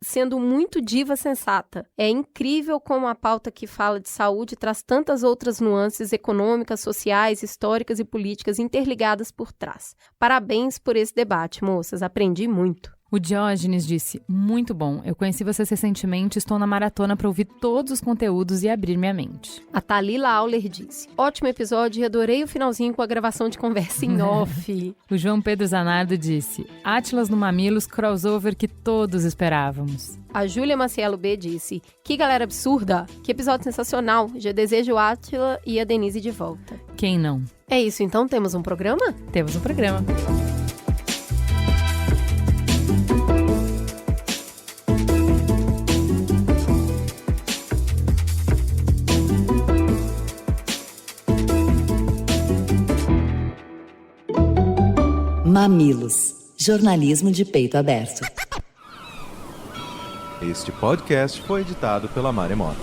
Sendo muito diva sensata. É incrível como a pauta que fala de saúde traz tantas outras nuances econômicas, sociais, históricas e políticas interligadas por trás. Parabéns por esse debate, moças. Aprendi muito. O Diógenes disse: muito bom, eu conheci vocês recentemente, estou na maratona para ouvir todos os conteúdos e abrir minha mente. A Thalila Auler disse: ótimo episódio e adorei o finalzinho com a gravação de conversa em off. O João Pedro Zanardo disse: Átilas no Mamilos, crossover que todos esperávamos. A Júlia Macielo B disse: que galera absurda, que episódio sensacional, já desejo o Átila e a Denise de volta. Quem não? É isso, então temos um programa? Temos um programa. Mamilos, jornalismo de peito aberto. Este podcast foi editado pela Maremoto.